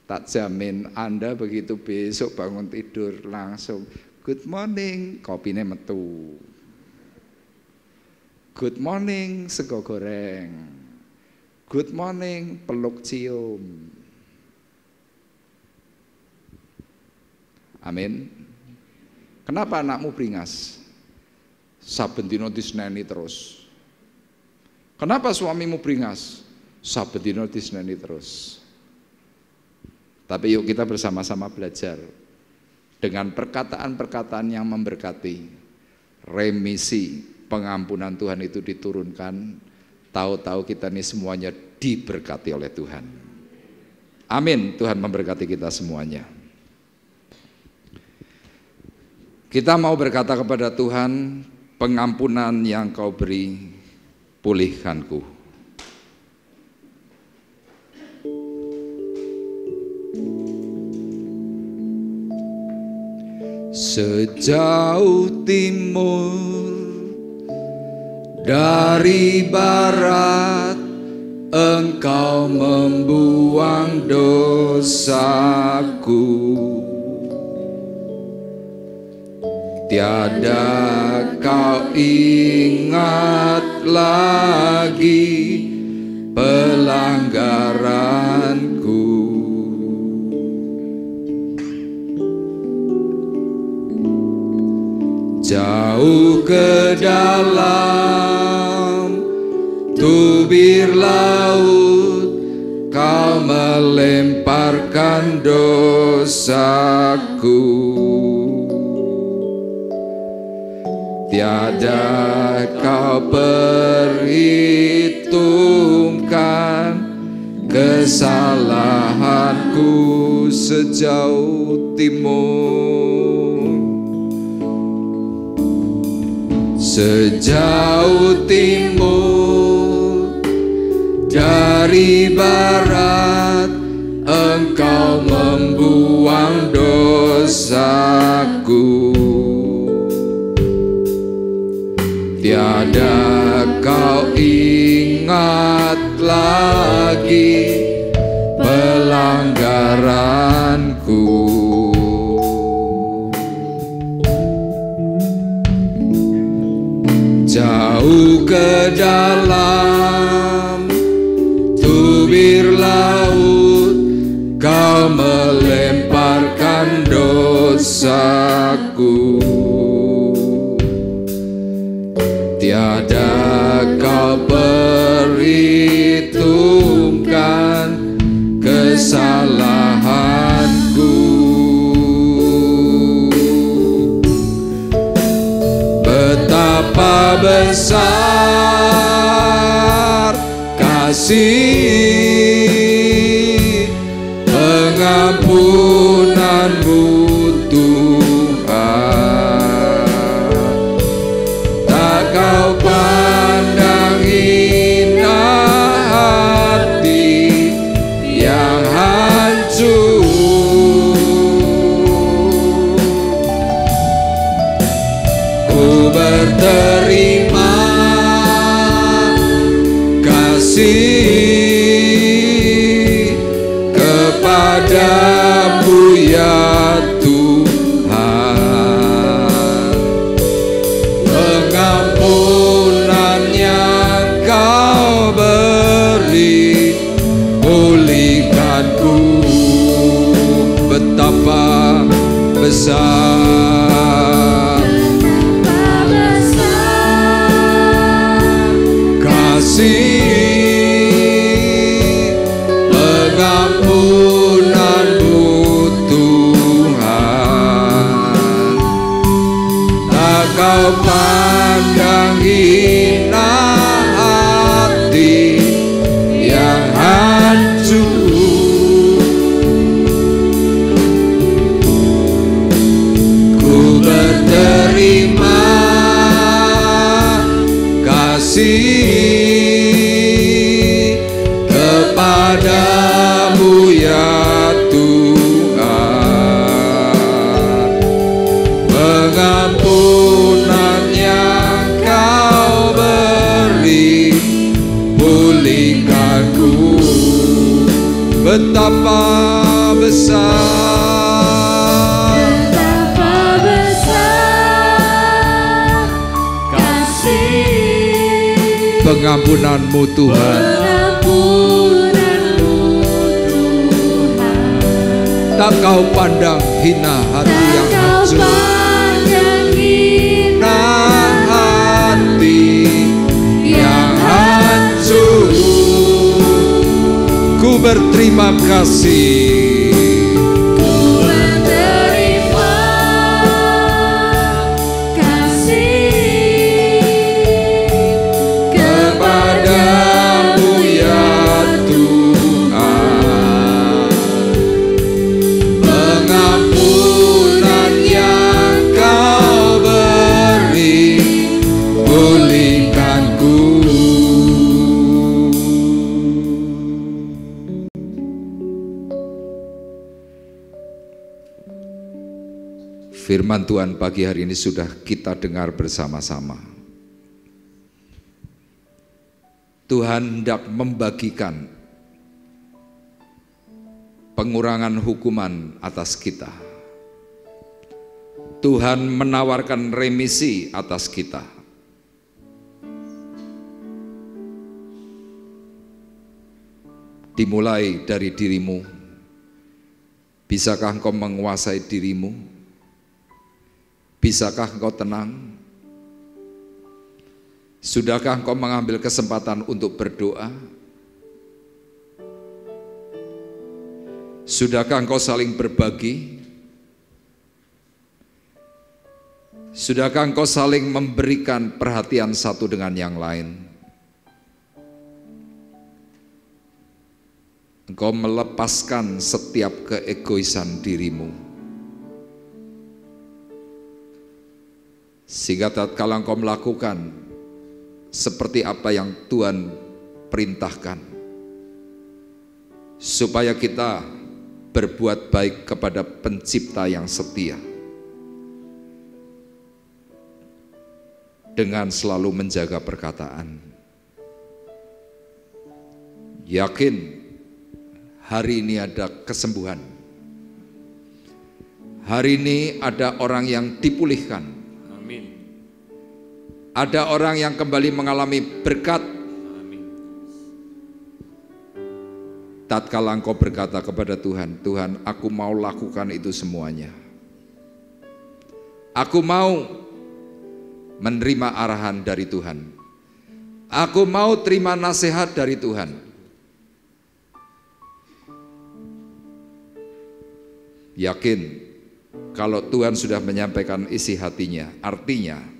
Tak jamin Anda begitu besok bangun tidur langsung good morning, kopine metu. Good morning, sego goreng. Good morning, peluk cium. Amin. Kenapa anakmu beringas? Saben dina diseneni terus. Kenapa suamimu beringas? Saben dina diseneni terus. Tapi yuk kita bersama-sama belajar dengan perkataan-perkataan yang memberkati. Remisi, pengampunan Tuhan itu diturunkan. Tahu-tahu kita ini semuanya diberkati oleh Tuhan. Amin. Tuhan memberkati kita semuanya. Kita mau berkata kepada Tuhan, pengampunan yang Kau beri, pulihkanku. Sejauh timur dari barat, Engkau membuang dosaku. Tiada Kau ingat lagi pelanggaranku. Jauh ke dalam tubir laut, Kau melemparkan dosaku. Tiada Kau perhitungkan kesalahanku sejauh timur. Sejauh timur dari barat, Engkau membuang dosaku. Tiada Kau ingat lagi pelanggaranku. Jauh ke dalam tubir laut, Kau melemparkan dosaku. Tiada Kau perhitungkan kesalahanku. Betapa besar kasih pengampunan-Mu Tuhan. Tak Kau pandang hina hati yang hancur. Ku berterima kasih kepada-Mu ya Tuhan. Pengampunan yang Kau beri, pulihkanku. Betapa besar kasih pengampunan-Mu Tuhan. Tak Kau pandang hina hati yang hancur. Betapa besar, betapa besar kasih pengampunanmu Tuhan. pengampunanmu Tuhan. Tak kau pandang hina hati yang hancur, pandang hina hati yang hancur. Ku berterima kasih, ku berterima kasih kepadamu ya Tuhan. Pengampunan yang kau beri, pulihkanku. Firman Tuhan pagi hari ini sudah kita dengar bersama-sama. Tuhan hendak membagikan pengurangan hukuman atas kita. Tuhan menawarkan remisi atas kita. Dimulai dari dirimu. Bisakah engkau menguasai dirimu? Bisakah engkau tenang? Sudahkah engkau mengambil kesempatan untuk berdoa? Sudahkah engkau saling berbagi? Sudahkah engkau saling memberikan perhatian satu dengan yang lain? Engkau melepaskan setiap keegoisan dirimu. Sehingga tatkala engkau melakukan seperti apa yang Tuhan perintahkan, supaya kita berbuat baik kepada Pencipta yang setia, dengan selalu menjaga perkataan. Yakin hari ini ada kesembuhan, hari ini ada orang yang dipulihkan, ada orang yang kembali mengalami berkat. Tatkala engkau berkata kepada Tuhan, Tuhan, aku mau lakukan itu semuanya. Aku mau menerima arahan dari Tuhan. Aku mau terima nasihat dari Tuhan. Yakin kalau Tuhan sudah menyampaikan isi hatinya, artinya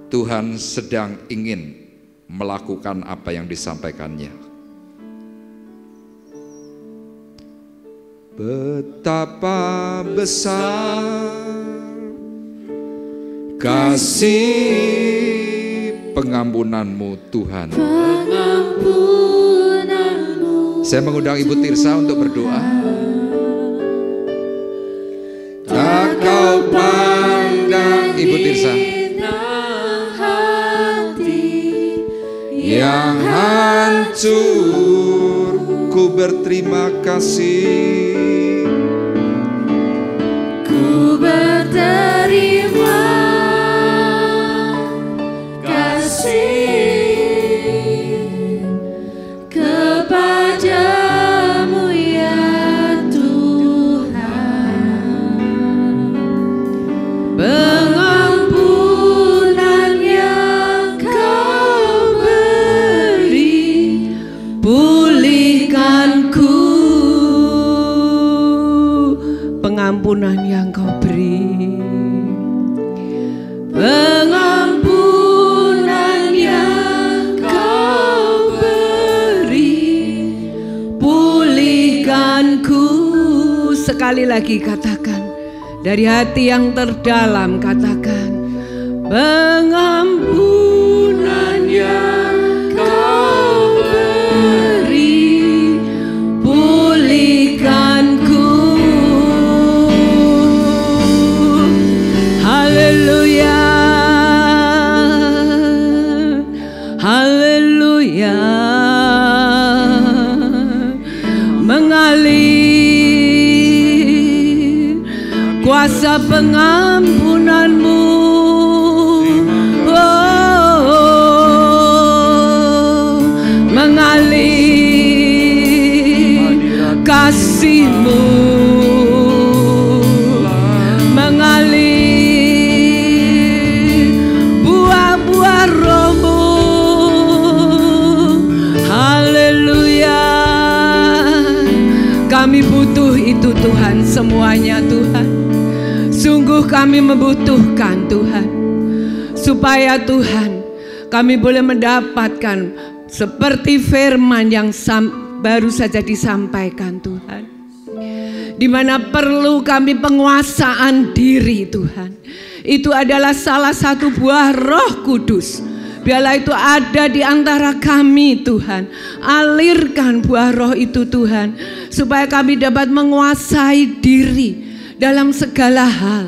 Tuhan sedang ingin melakukan apa yang disampaikannya. Betapa besar kasih pengampunanmu Tuhan. pengampunanmu. Saya mengundang Ibu Tirsa untuk berdoa. Tak kau pandang, Ibu Tirsa, yang hancur, ku berterima kasih, ku berterima kasih kepadamu ya Tuhan. Pengampunan yang kau beri, pulihkanku. Pengampunan yang kau beri, pengampunan yang kau beri, pulihkanku. Sekali lagi katakan, dari hati yang terdalam katakan, pengampunan yang kau beri, pulihkanku. Haleluya, haleluya. kuasa pengampunan-Mu. Mengalir kasih-Mu, mengalir buah-buah Roh-Mu. Haleluya. Kami butuh itu Tuhan, semuanya Tuhan. Sungguh kami membutuhkan Tuhan, supaya Tuhan kami boleh mendapatkan seperti firman yang baru saja disampaikan Tuhan, di mana perlu kami penguasaan diri Tuhan. Itu adalah salah satu buah Roh Kudus. Biarlah itu ada di antara kami Tuhan. Alirkan buah Roh itu Tuhan, supaya kami dapat menguasai diri dalam segala hal,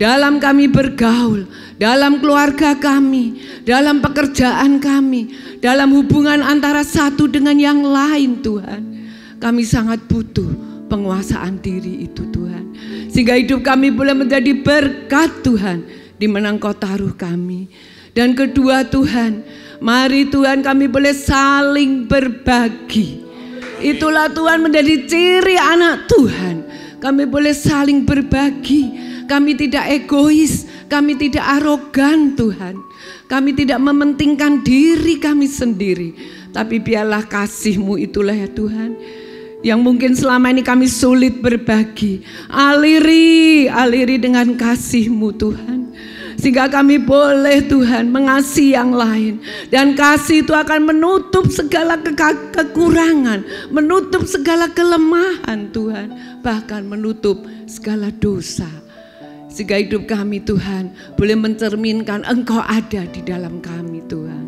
dalam kami bergaul, dalam keluarga kami, dalam pekerjaan kami, dalam hubungan antara satu dengan yang lain Tuhan. Kami sangat butuh penguasaan diri itu Tuhan, sehingga hidup kami boleh menjadi berkat Tuhan di mana Engkau taruh kami. Dan kedua Tuhan, mari Tuhan kami boleh saling berbagi. Itulah Tuhan menjadi ciri anak Tuhan. Kami boleh saling berbagi. Kami tidak egois, kami tidak arogan Tuhan. Kami tidak mementingkan diri kami sendiri. Tapi biarlah kasih-Mu itulah ya Tuhan, yang mungkin selama ini kami sulit berbagi. Aliri dengan kasih-Mu Tuhan, sehingga kami boleh Tuhan mengasihi yang lain. Dan kasih itu akan menutup segala kekurangan, menutup segala kelemahan Tuhan, bahkan menutup segala dosa. Sehingga hidup kami Tuhan boleh mencerminkan Engkau ada di dalam kami Tuhan.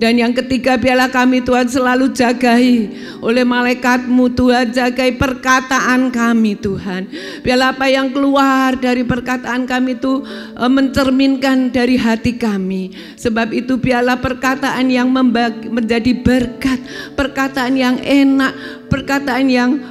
Dan yang ketiga, biarlah kami Tuhan selalu jagai oleh malaikat-Mu Tuhan, jagai perkataan kami Tuhan. Biarlah apa yang keluar dari perkataan kami itu mencerminkan dari hati kami. Sebab itu biarlah perkataan yang menjadi berkat, perkataan yang enak, perkataan yang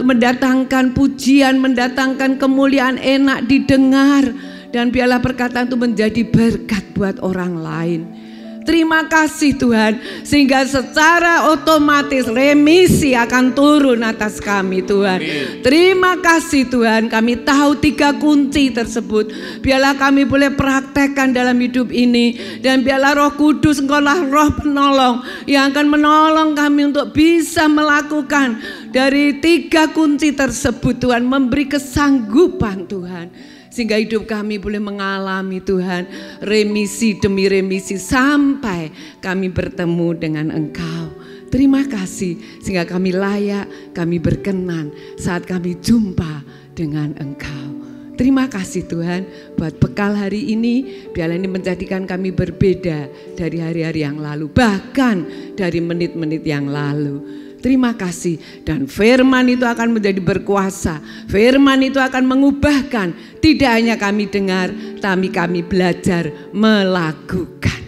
mendatangkan pujian, mendatangkan kemuliaan, enak didengar. Dan biarlah perkataan itu menjadi berkat buat orang lain. Terima kasih Tuhan, sehingga secara otomatis remisi akan turun atas kami Tuhan. Terima kasih Tuhan, kami tahu 3 kunci tersebut. Biarlah kami boleh praktekkan dalam hidup ini. Dan biarlah Roh Kudus, Engkaulah Roh penolong yang akan menolong kami untuk bisa melakukan dari 3 kunci tersebut Tuhan. Memberi kesanggupan Tuhan, sehingga hidup kami boleh mengalami Tuhan remisi demi remisi sampai kami bertemu dengan Engkau. Terima kasih sehingga kami layak, kami berkenan saat kami jumpa dengan Engkau. Terima kasih Tuhan buat bekal hari ini. Biarlah ini menjadikan kami berbeda dari hari-hari yang lalu, bahkan dari menit-menit yang lalu. Terima kasih, dan firman itu akan menjadi berkuasa. Firman itu akan mengubahkan. Tidak hanya kami dengar, tapi kami belajar melakukan.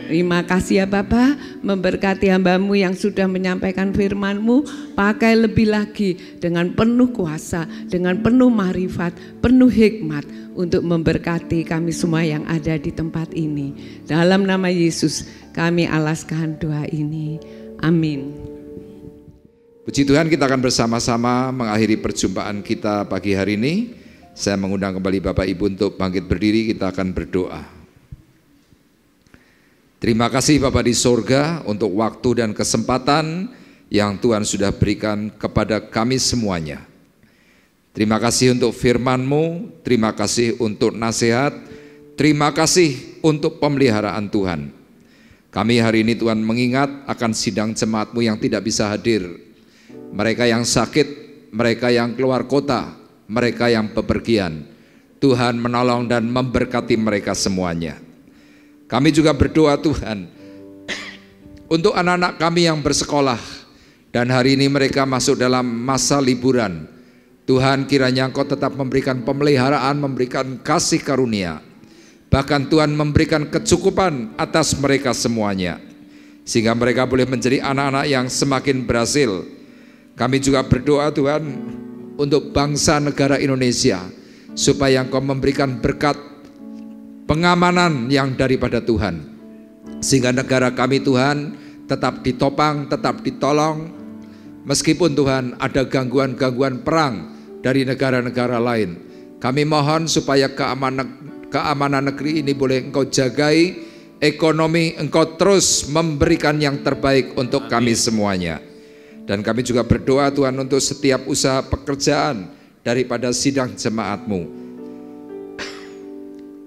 Terima kasih ya Bapa, memberkati hamba-Mu yang sudah menyampaikan firman-Mu. Pakai lebih lagi dengan penuh kuasa, dengan penuh marifat, penuh hikmat untuk memberkati kami semua yang ada di tempat ini. Dalam nama Yesus kami alaskan doa ini. Amin. Puji Tuhan, kita akan bersama-sama mengakhiri perjumpaan kita pagi hari ini. Saya mengundang kembali Bapak Ibu untuk bangkit berdiri, kita akan berdoa. Terima kasih Bapa di sorga untuk waktu dan kesempatan yang Tuhan sudah berikan kepada kami semuanya. Terima kasih untuk firman-Mu, terima kasih untuk nasihat, terima kasih untuk pemeliharaan Tuhan. Kami hari ini Tuhan mengingat akan sidang jemaat-Mu yang tidak bisa hadir. Mereka yang sakit, mereka yang keluar kota, mereka yang bepergian. Tuhan menolong dan memberkati mereka semuanya. Kami juga berdoa Tuhan untuk anak-anak kami yang bersekolah dan hari ini mereka masuk dalam masa liburan. Tuhan, kiranya Engkau tetap memberikan pemeliharaan, memberikan kasih karunia. Bahkan Tuhan memberikan kecukupan atas mereka semuanya, sehingga mereka boleh menjadi anak-anak yang semakin berhasil. Kami juga berdoa Tuhan untuk bangsa negara Indonesia, supaya Engkau memberikan berkat pengamanan yang daripada Tuhan, sehingga negara kami Tuhan tetap ditopang, tetap ditolong, meskipun Tuhan ada gangguan-gangguan perang dari negara-negara lain. Kami mohon supaya keamanan negeri ini boleh Engkau jagai, ekonomi Engkau terus memberikan yang terbaik untuk kami semuanya. Dan kami juga berdoa Tuhan untuk setiap usaha pekerjaan daripada sidang jemaat-Mu.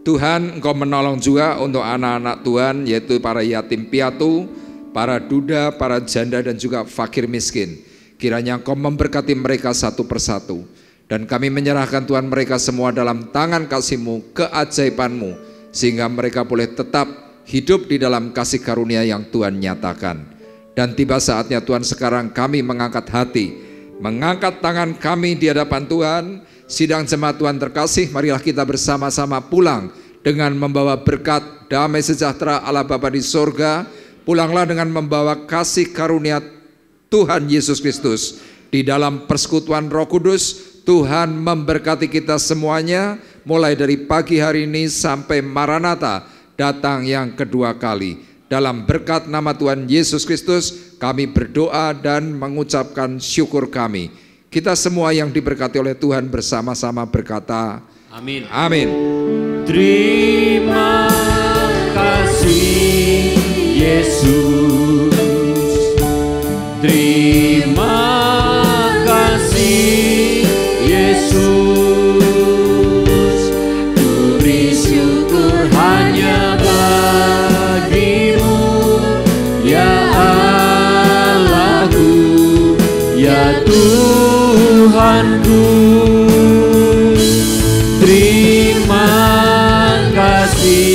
Tuhan, Engkau menolong juga untuk anak-anak Tuhan, yaitu para yatim piatu, para duda, para janda, dan juga fakir miskin. Kiranya Engkau memberkati mereka satu persatu. Dan kami menyerahkan Tuhan mereka semua dalam tangan kasih-Mu, keajaiban-Mu, sehingga mereka boleh tetap hidup di dalam kasih karunia yang Tuhan nyatakan. Dan tiba saatnya Tuhan, sekarang kami mengangkat hati, mengangkat tangan kami di hadapan Tuhan. Sidang jemaat Tuhan terkasih, marilah kita bersama-sama pulang dengan membawa berkat, damai sejahtera Allah Bapa di sorga. Pulanglah dengan membawa kasih karunia Tuhan Yesus Kristus. Di dalam persekutuan Roh Kudus, Tuhan memberkati kita semuanya, mulai dari pagi hari ini sampai Maranatha datang yang kedua kali. Dalam berkat nama Tuhan Yesus Kristus, kami berdoa dan mengucapkan syukur kami. Kita semua yang diberkati oleh Tuhan bersama-sama berkata, Amin. Amin. Terima kasih Yesus. Terima kasih Yesus. Ku beri syukur hanya bagimu, ya Allahku, ya Tuhanku. Terima kasih